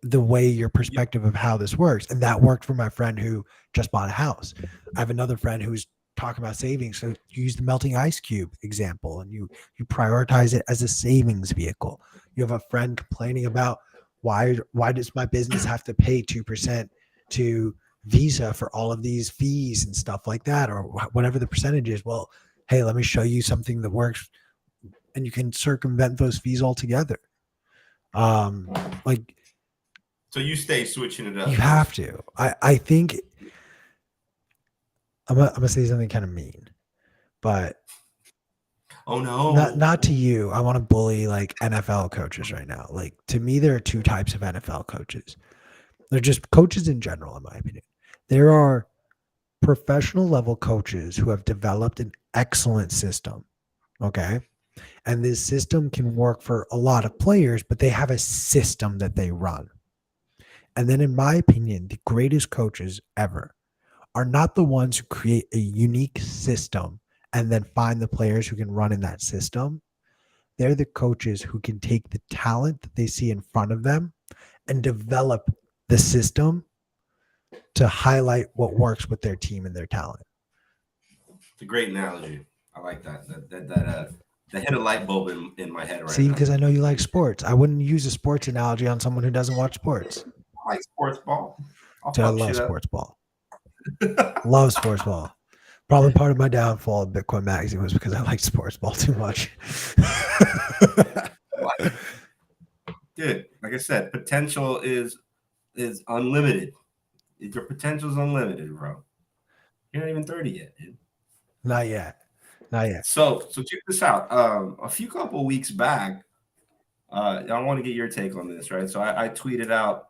the way your perspective of how this works. And that worked for my friend who just bought a house. I have another friend who's talking about savings. So you use the melting ice cube example, and you prioritize it as a savings vehicle. You have a friend complaining about why does my business have to pay 2% to Visa for all of these fees and stuff like that, or whatever the percentage is. Well, hey, let me show you something that works, and you can circumvent those fees altogether. Like,
so you stay switching it up.
You have to. I think I'm gonna say something kind of mean, but
oh no,
not to you. I want to bully like NFL coaches right now. Like, to me, there are two types of NFL coaches. They're just coaches in general, in my opinion. There are professional level coaches who have developed an excellent system. Okay. And this system can work for a lot of players, but they have a system that they run. And then, in my opinion, the greatest coaches ever are not the ones who create a unique system and then find the players who can run in that system. They're the coaches who can take the talent that they see in front of them and develop the system to highlight what works with their team and their talent.
It's a great analogy. I like that. That hit a light bulb in my head right now.
See, because I know you like sports. I wouldn't use a sports analogy on someone who doesn't watch sports.
I like sports ball.
I love sports ball. Love sports ball. Probably part of my downfall of Bitcoin Magazine was because I liked sports ball too much.
Dude, like I said, potential is unlimited. Your potential is unlimited, bro. You're not even 30 yet, dude.
Not yet.
So check this out. A couple of weeks back, I want to get your take on this, right? So I tweeted out,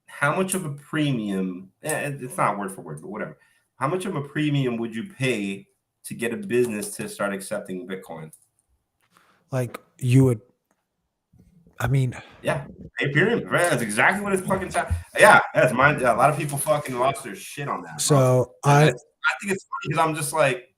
how much of a premium, it's not word for word, but whatever. How much of a premium would you pay to get a business to start accepting Bitcoin?
Like, you would, I mean.
Yeah, pay premium. Right? That's exactly what it's fucking time. Yeah, that's mine. Yeah, a lot of people fucking lost their shit on that.
So
I think it's funny because I'm just like,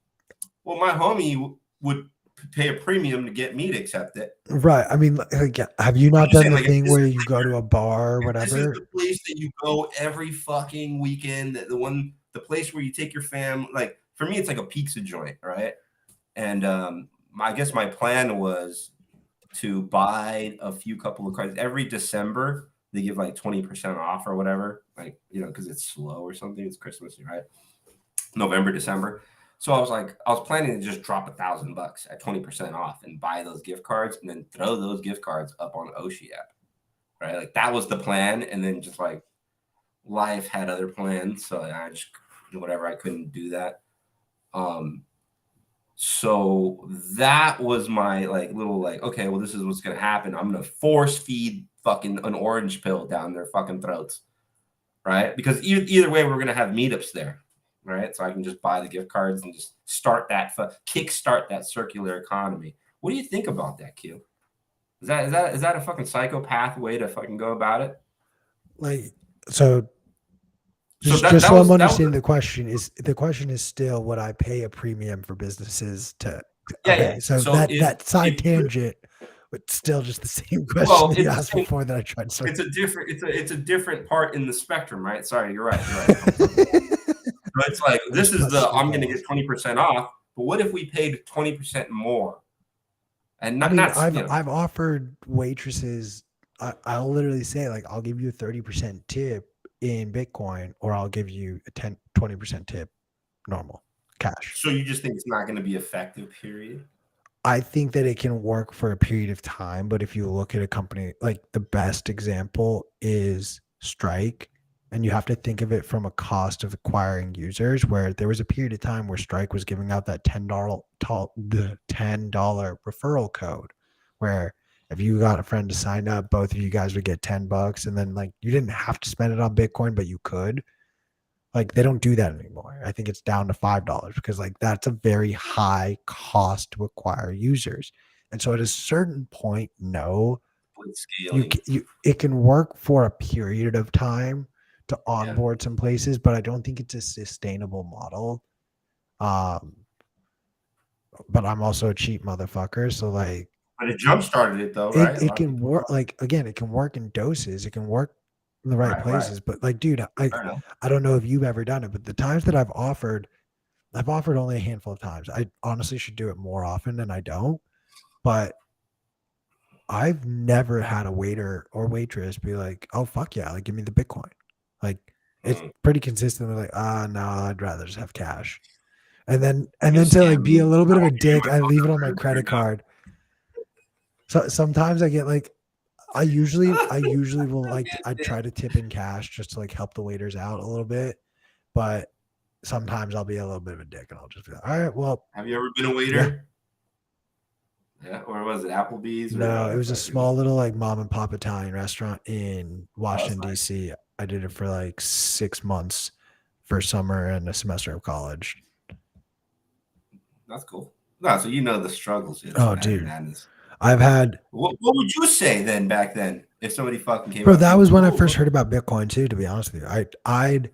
well, my homie would pay a premium to get me to accept it.
Right. I mean, like, have you not
I'm just
done
saying,
the
like,
thing where you go to a bar or
this is
whatever?
the place that you go every fucking weekend. The place where you take your fam. Like for me, it's like a pizza joint, right? And I guess my plan was to buy a couple of cards every December. They give like 20% off or whatever, like, you know, because it's slow or something. It's Christmas, right? November, December. So I was planning to just drop $1,000 at 20% off and buy those gift cards and then throw those gift cards up on Oshi app, right? Like that was the plan. And then just like life had other plans. So I just, whatever, I couldn't do that. So that was my like little like, okay, well, this is what's gonna happen. I'm gonna force feed fucking an orange pill down their fucking throats, right? Because either way, we're gonna have meetups there, right? So I can just buy the gift cards and just kickstart that circular economy. What do you think about that, Q? Is that a fucking psychopath way to fucking go about it?
Like, so just
that
so
was
I'm understanding the question is still, would I pay a premium for businesses to?
Yeah,
Okay,
yeah.
so
So
that side tangent, but still just the same question
well,
that you
it's the
asked
same.
before that I tried to.
It's a different part in the spectrum, right? Sorry, you're right. So it's like this is I'm going to get 20% off, but what if we paid 20% more? And
I mean,
not
I've offered waitresses. I'll literally say like, I'll give you a 30% tip in Bitcoin, or I'll give you a 20% tip normal cash.
So you just think it's not going to be effective, period?
I think that it can work for a period of time, but if you look at a company, like the best example is Strike, and you have to think of it from a cost of acquiring users, where there was a period of time where Strike was giving out that $10 referral code, where if you got a friend to sign up, both of you guys would get $10, and then like you didn't have to spend it on Bitcoin, but you could. Like they don't do that anymore. I think it's down to $5 because like that's a very high cost to acquire users. And so at a certain point, no, it can work for a period of time to onboard some places, but I don't think it's a sustainable model. But I'm also a cheap motherfucker, so like.
But it jump started it though, right?
It can work. Like again, it can work in doses. It can work in the right places. Right. But like, dude, I don't know if you've ever done it, but the times that I've offered only a handful of times. I honestly should do it more often, and I don't. But I've never had a waiter or waitress be like, "Oh fuck yeah, like give me the Bitcoin." Like it's pretty consistently like, no, I'd rather just have cash. And then to like be a little bit of a dick, I leave it on my credit card. So sometimes I get like, I usually will like, I try to tip in cash just to like help the waiters out a little bit, but sometimes I'll be a little bit of a dick and I'll just be like, all right, well.
Have you ever been a waiter? Yeah. Or was it Applebee's?
No, it was a small little like mom and pop Italian restaurant in Washington, D.C. I did it for like 6 months for summer and a semester of college.
That's cool. No, so you know the struggles.
Oh, dude. I've had.
What would you say then back then if somebody fucking came?
Bro, that was when I first heard about Bitcoin too. To be honest with you, I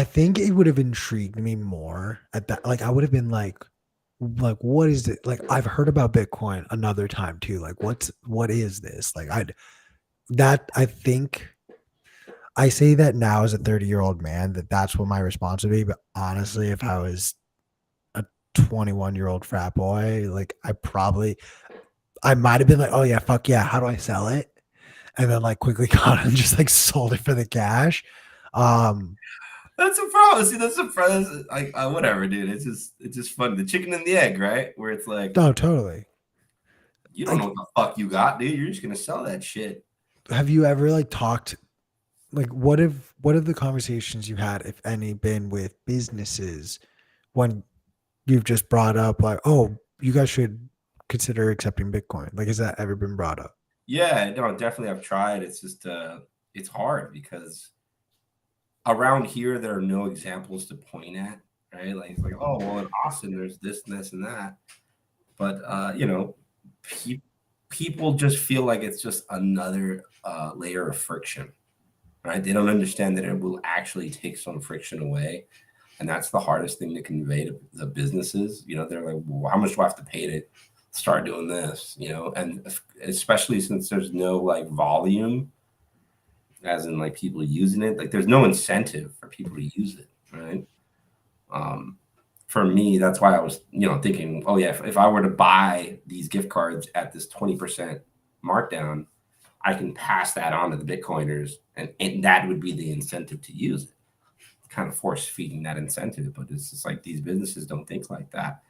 think it would have intrigued me more at that. Like I would have been like, what is it? Like I've heard about Bitcoin another time too. Like what is this? Like I think I say that now as a 30-year-old man that's what my response would be. But honestly, if I was a 21-year-old frat boy, like I might have been like, oh yeah, fuck yeah, how do I sell it? And then like quickly got and just like sold it for the cash.
That's a problem. See, that's a problem. Like whatever, dude. It's just fun. The chicken and the egg, right? Where it's like,
no, totally.
You don't know what the fuck you got, dude. You're just gonna sell that shit.
Have you ever like talked? Like, what have the conversations you had, if any, been with businesses when you've just brought up like, oh, you guys should consider accepting Bitcoin? Like, has that ever been brought up?
Yeah, no, definitely. I've tried. It's just it's hard because around here there are no examples to point at, right? Like it's like, oh well, in Austin there's this and that, but you know, people just feel like it's just another layer of friction, right? They don't understand that it will actually take some friction away. And that's the hardest thing to convey to the businesses. They're like, well, how much do I have to pay to start doing this? And especially since there's no like volume, as in like people using it, like there's no incentive for people to use it, right? For me, that's why I was, thinking, oh yeah, if I were to buy these gift cards at this 20% markdown, I can pass that on to the Bitcoiners, and that would be the incentive to use it. Kind of force feeding that incentive, but it's just like these businesses don't think like that,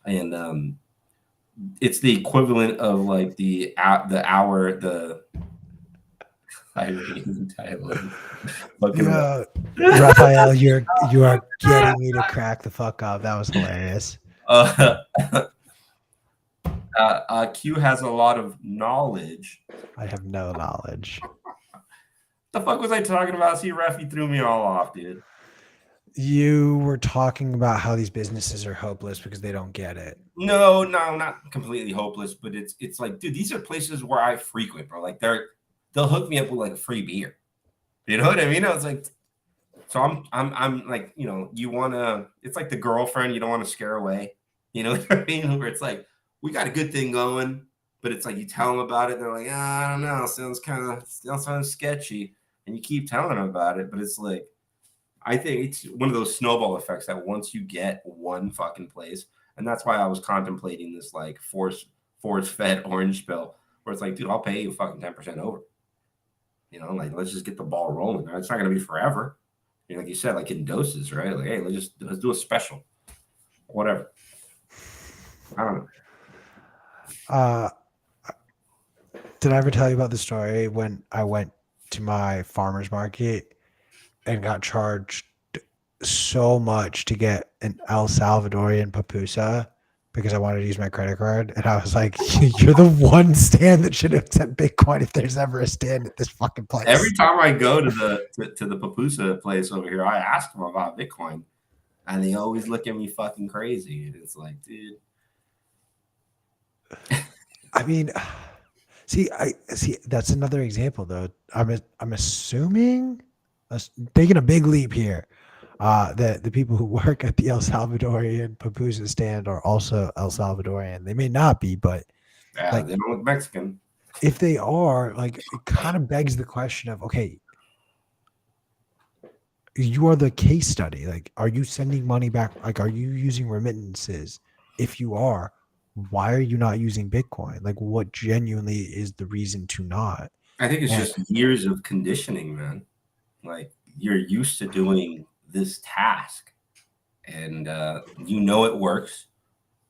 and it's the equivalent of like the
Yeah, Raphael, you are getting me to crack the fuck up. That was hilarious.
Q has a lot of knowledge.
I have no knowledge.
The fuck was I talking about? See, Rafi threw me all off, dude.
You were talking about how these businesses are hopeless because they don't get it.
No, not completely hopeless, but it's like, dude, these are places where I frequent, bro. Like they'll hook me up with like a free beer. You know what I mean? I was like, so I'm like, you wanna, it's like the girlfriend you don't want to scare away. You know what I mean? Where it's like, we got a good thing going, but it's like you tell them about it, and they're like, I don't know, sounds sketchy, and you keep telling them about it, but it's like, I think it's one of those snowball effects that once you get one fucking place, and that's why I was contemplating this like force fed orange pill, where it's like, dude, I'll pay you fucking 10% over. Like let's just get the ball rolling. It's not gonna be forever. Like you said, like in doses, right? Like, hey, let's do a special, whatever. I don't know.
Did I ever tell you about the story when I went to my farmer's market and got charged so much to get an El Salvadorian pupusa because I wanted to use my credit card? And I was like, you're the one stand that should have sent Bitcoin if there's ever a stand at this fucking place.
Every time I go to the pupusa place over here, I ask them about Bitcoin, and they always look at me fucking crazy. And it's like, dude.
I mean, see, that's another example though. I'm assuming, taking a big leap here, that the people who work at the El Salvadorian pupusa stand are also El Salvadorian. They may not be, but
yeah,
like,
they don't look Mexican.
If they are, like, it kind of begs the question of, okay, you are the case study. Like, are you sending money back? Like, are you using remittances? If you are, why are you not using Bitcoin? Like, what genuinely is the reason to not?
I think it's just years of conditioning, man. Like, you're used to doing this task, and it works,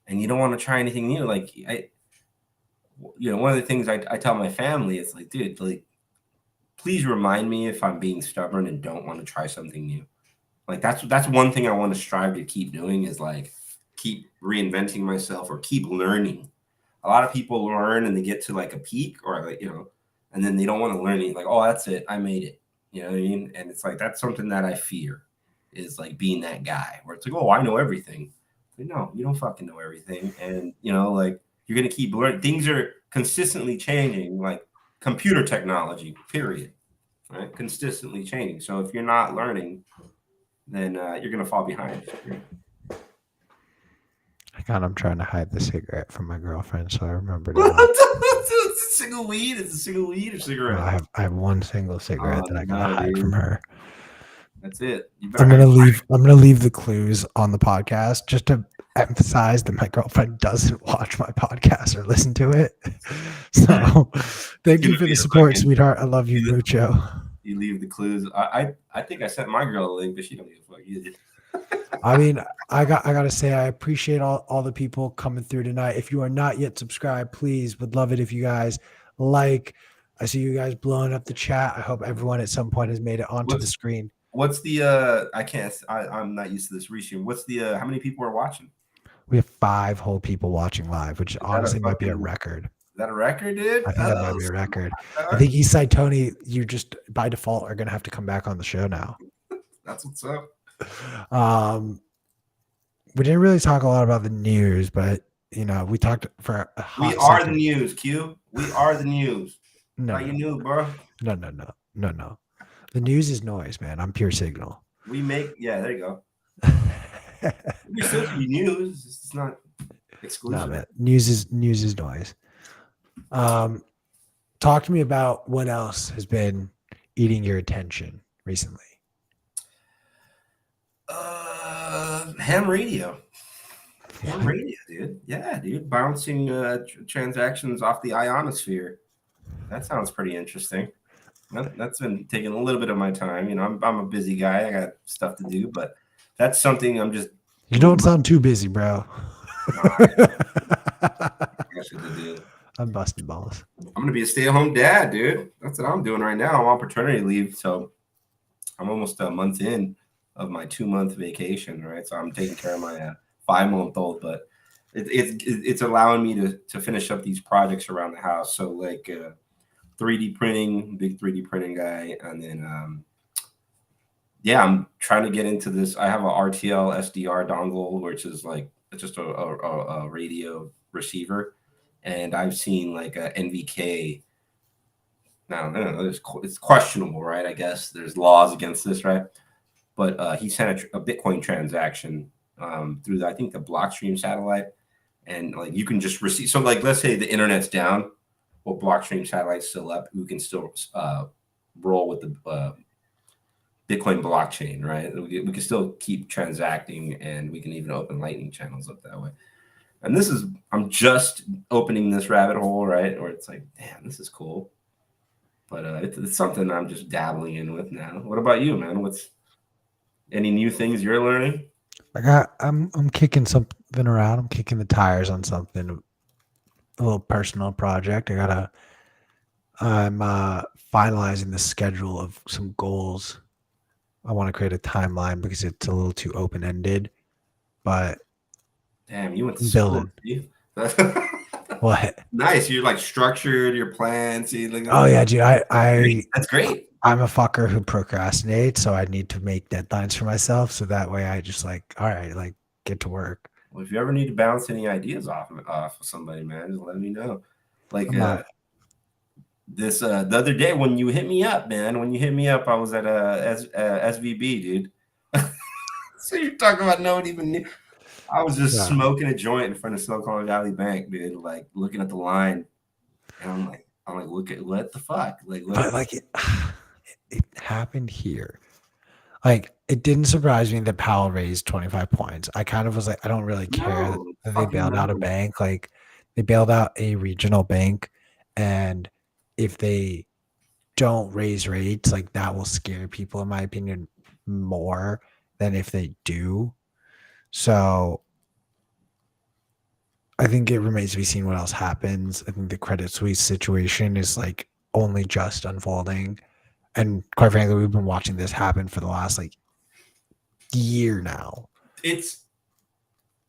and you don't want to try anything new. Like, one of the things I tell my family is like, dude, like, please remind me if I'm being stubborn and don't want to try something new. Like, that's one thing I want to strive to keep doing, is like keep reinventing myself or keep learning. A lot of people learn and they get to like a peak, or like, and then they don't want to learn anything. Like, oh, that's it, I made it. You know what I mean? And it's like, that's something that I fear, is like being that guy where it's like, oh, I know everything. Like, no, you don't fucking know everything. And like, you're going to keep learning. Things are consistently changing, like computer technology, period. Right? Consistently changing. So if you're not learning, then you're going to fall behind.
I'm trying to hide the cigarette from my girlfriend, so I remembered.
It's a single weed. It's a single weed or cigarette.
Well, I have one single cigarette that I gotta hide from her.
That's it.
I'm gonna leave the clues on the podcast just to emphasize that my girlfriend doesn't watch my podcast or listen to it. So thank you for the support, sweetheart. I love you, mucho.
You leave the clues. I think I sent my girl a link, but she don't give a fuck either.
I mean, I gotta say, I appreciate all the people coming through tonight. If you are not yet subscribed, please, would love it if you guys like. I see you guys blowing up the chat. I hope everyone at some point has made it onto the screen.
What's the I'm not used to this restream. What's the how many people are watching?
We have 5 whole people watching live, which honestly might be a record.
Is that a record, dude?
I think that might be a record. I think Eastside Tony, you just by default are gonna have to come back on the show now.
That's what's up.
We didn't really talk a lot about the news, but we talked for a hot
We are
second.
the news, Q. We are the news.
No,
you knew, bro.
No. The news is noise, man. I'm pure signal.
There you go. There still should be news. It's not
No,
exclusive.
man. News is noise. Talk to me about what else has been eating your attention recently.
Ham radio. Ham
What?
radio, dude. Yeah, dude. Bouncing transactions off the ionosphere. That sounds pretty interesting. That's been taking a little bit of my time. You know, I'm a busy guy. I got stuff to do, but that's something I'm just.
You don't sound too busy, bro. I'm busting balls.
I'm gonna be a stay-at-home dad, dude. That's what I'm doing right now. I'm on paternity leave, so I'm almost a month in of my 2-month vacation, right? So I'm taking care of my 5-month-old, but it's allowing me to finish up these projects around the house. So like 3D printing, big 3D printing guy, and then yeah, I'm trying to get into this. I have a RTL SDR dongle, which is like just a radio receiver, and I've seen like a NVK. Now, it's questionable, right? I guess there's laws against this, right? But he sent a Bitcoin transaction through I think the Blockstream satellite, and like you can just receive. So like, let's say the internet's down, well, Blockstream satellite's still up. We can still roll with the Bitcoin blockchain, right? We can still keep transacting, and we can even open Lightning channels up that way. And I'm just opening this rabbit hole, right? Or it's like, damn, this is cool. But it's something I'm just dabbling in with now. What about you, man? What's any new things you're learning?
Like I'm kicking something around. I'm kicking the tires on something, a little personal project. I'm finalizing the schedule of some goals. I want to create a timeline because it's a little too open ended. But
damn, you went to
I'm
school.
What?
Nice. You're like structured your plans.
Oh yeah, dude.
That's great.
I'm a fucker who procrastinates, so I need to make deadlines for myself. So that way I just like, all right, like get to work.
Well, if you ever need to bounce any ideas off of somebody, man, just let me know. Like this the other day when you hit me up, man. When you hit me up, I was at SVB, dude. So you're talking about no one even knew. I was just smoking a joint in front of Silicon Valley Bank, dude. Like looking at the line, and I'm like, look at what the fuck,
but like it happened here. Like it didn't surprise me that Powell raised 25 points. I kind of was like, I don't really care that they bailed out a bank. Like they bailed out a regional bank, and if they don't raise rates, like that will scare people, in my opinion, more than if they do. So I think it remains to be seen what else happens. I think the Credit Suisse situation is like only just unfolding. And quite frankly, we've been watching this happen for the last like year now.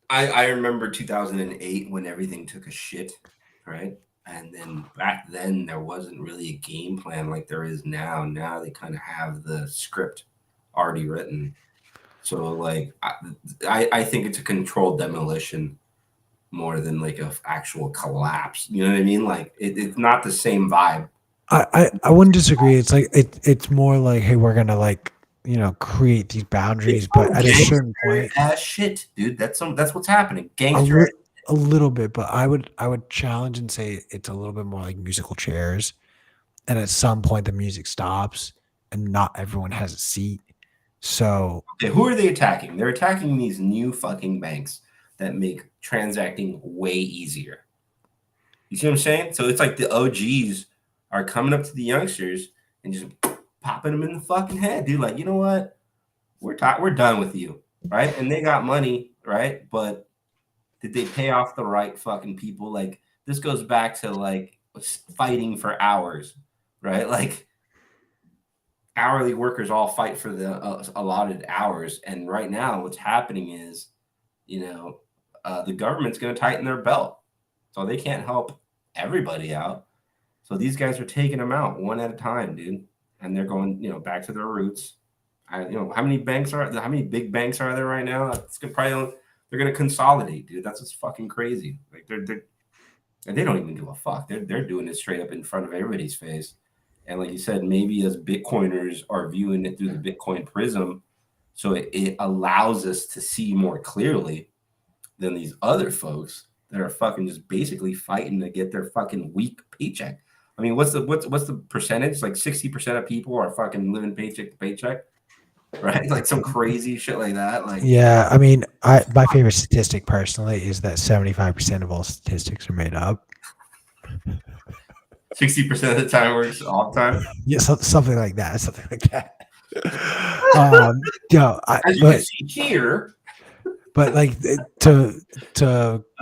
I remember 2008 when everything took a shit, right? And then back then there wasn't really a game plan like there is now. Now they kind of have the script already written. So like I think it's a controlled demolition more than like an actual collapse. You know what I mean? Like it's not the same vibe.
I wouldn't disagree. It's like it's more like, hey, we're gonna like, you know, create these boundaries, but at a certain point,
shit, dude. That's what's happening. Gangster.
A little bit, but I would challenge and say it's a little bit more like musical chairs, and at some point the music stops, and not everyone has a seat. So
okay, who are they attacking? They're attacking these new fucking banks that make transacting way easier. You see what I'm saying? So it's like the OGs are coming up to the youngsters and just popping them in the fucking head, dude. Like, you know what? We're done with you, right? And they got money, right? But did they pay off the right fucking people? Like, this goes back to like fighting for hours, right? Like, hourly workers all fight for the allotted hours, and right now, what's happening is, you know, the government's going to tighten their belt, so they can't help everybody out. So these guys are taking them out one at a time, dude, and they're going, you know, back to their roots. You know, how many big banks are there right now? They're going to consolidate, dude. That's just fucking crazy. Like and they don't even give a fuck. They're doing it straight up in front of everybody's face. And like you said, maybe as Bitcoiners are viewing it through the Bitcoin prism, So it allows us to see more clearly than these other folks that are fucking just basically fighting to get their fucking weak paycheck. I mean, what's the percentage? Like 60% of people are fucking living paycheck to paycheck, right? Like some crazy shit like that. Like,
Yeah, I mean, my favorite statistic personally is that 75% of all statistics are made up.
60% of the time works all the time.
Yeah, something like that. Something like that.
As you can see here.
But like to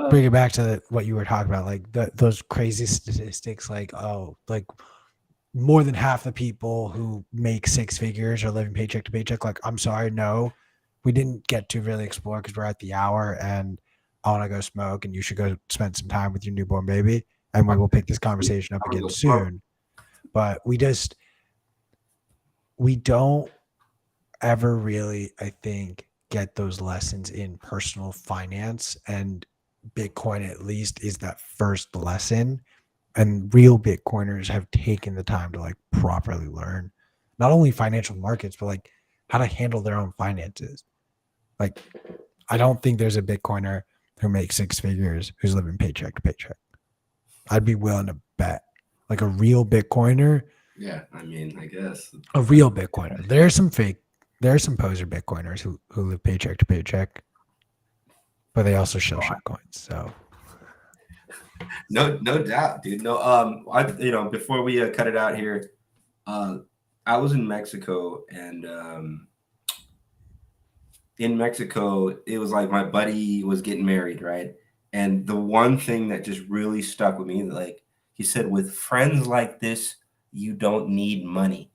bring it back to what you were talking about, like those crazy statistics, like like more than half the people who make six figures are living paycheck to paycheck. Like, I'm sorry, no, we didn't get to really explore because we're at the hour, and I want to go smoke, and you should go spend some time with your newborn baby, and we will pick this conversation up again soon. But we don't ever really, I think, get those lessons in personal finance, and Bitcoin at least is that first lesson. And real Bitcoiners have taken the time to like properly learn not only financial markets, but like how to handle their own finances. Like, I don't think there's a Bitcoiner who makes six figures who's living paycheck to paycheck. I'd be willing to bet like a real Bitcoiner.
Yeah, I mean, I guess
a real Bitcoiner. There are some poser Bitcoiners who live paycheck to paycheck, but they also show shit coins. So
no doubt, dude. No, before we cut it out here, I was in Mexico, and in Mexico, it was like my buddy was getting married, right? And the one thing that just really stuck with me, like he said, with friends like this, you don't need money.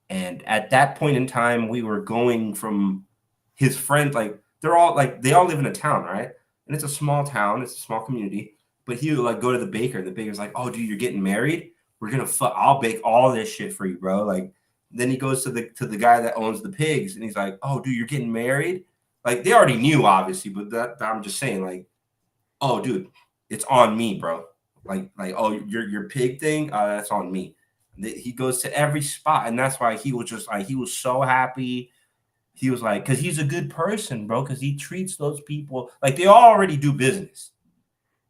And at that point in time, we were going from his friends, like they all live in a town, right? And it's a small town, it's a small community. But he would like go to the baker, and the baker's like, "Oh, dude, you're getting married? I'll bake all this shit for you, bro." Like, then he goes to the guy that owns the pigs, and he's like, "Oh, dude, you're getting married?" Like, they already knew, obviously, but that I'm just saying, like, "Oh, dude, it's on me, bro." Like, oh, your pig thing, that's on me. He goes to every spot, and that's why he was just like, he was so happy. He was like, because he's a good person, bro, because he treats those people like they already do business.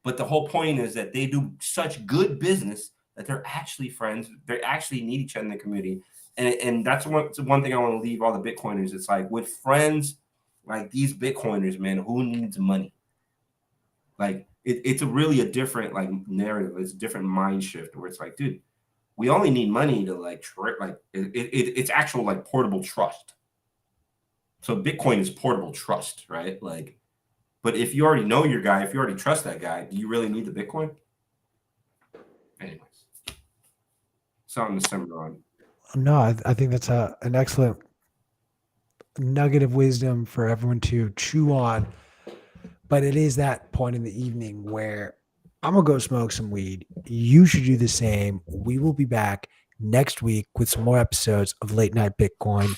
But the whole point is that they do such good business that they're actually friends. They actually need each other in the community. And that's one thing I want to leave all the Bitcoiners. It's like, with friends like these Bitcoiners, man, who needs money? Like, it's really a different like narrative. It's a different mind shift where it's like, dude, we only need money to like it's actual like portable trust. So Bitcoin is portable trust, right? Like, but if you already know your guy, if you already trust that guy, do you really need the Bitcoin? Anyways, something to simmer on.
No, I think that's an excellent nugget of wisdom for everyone to chew on. But it is that point in the evening where I'm going to go smoke some weed. You should do the same. We will be back next week with some more episodes of Late Night Bitcoin.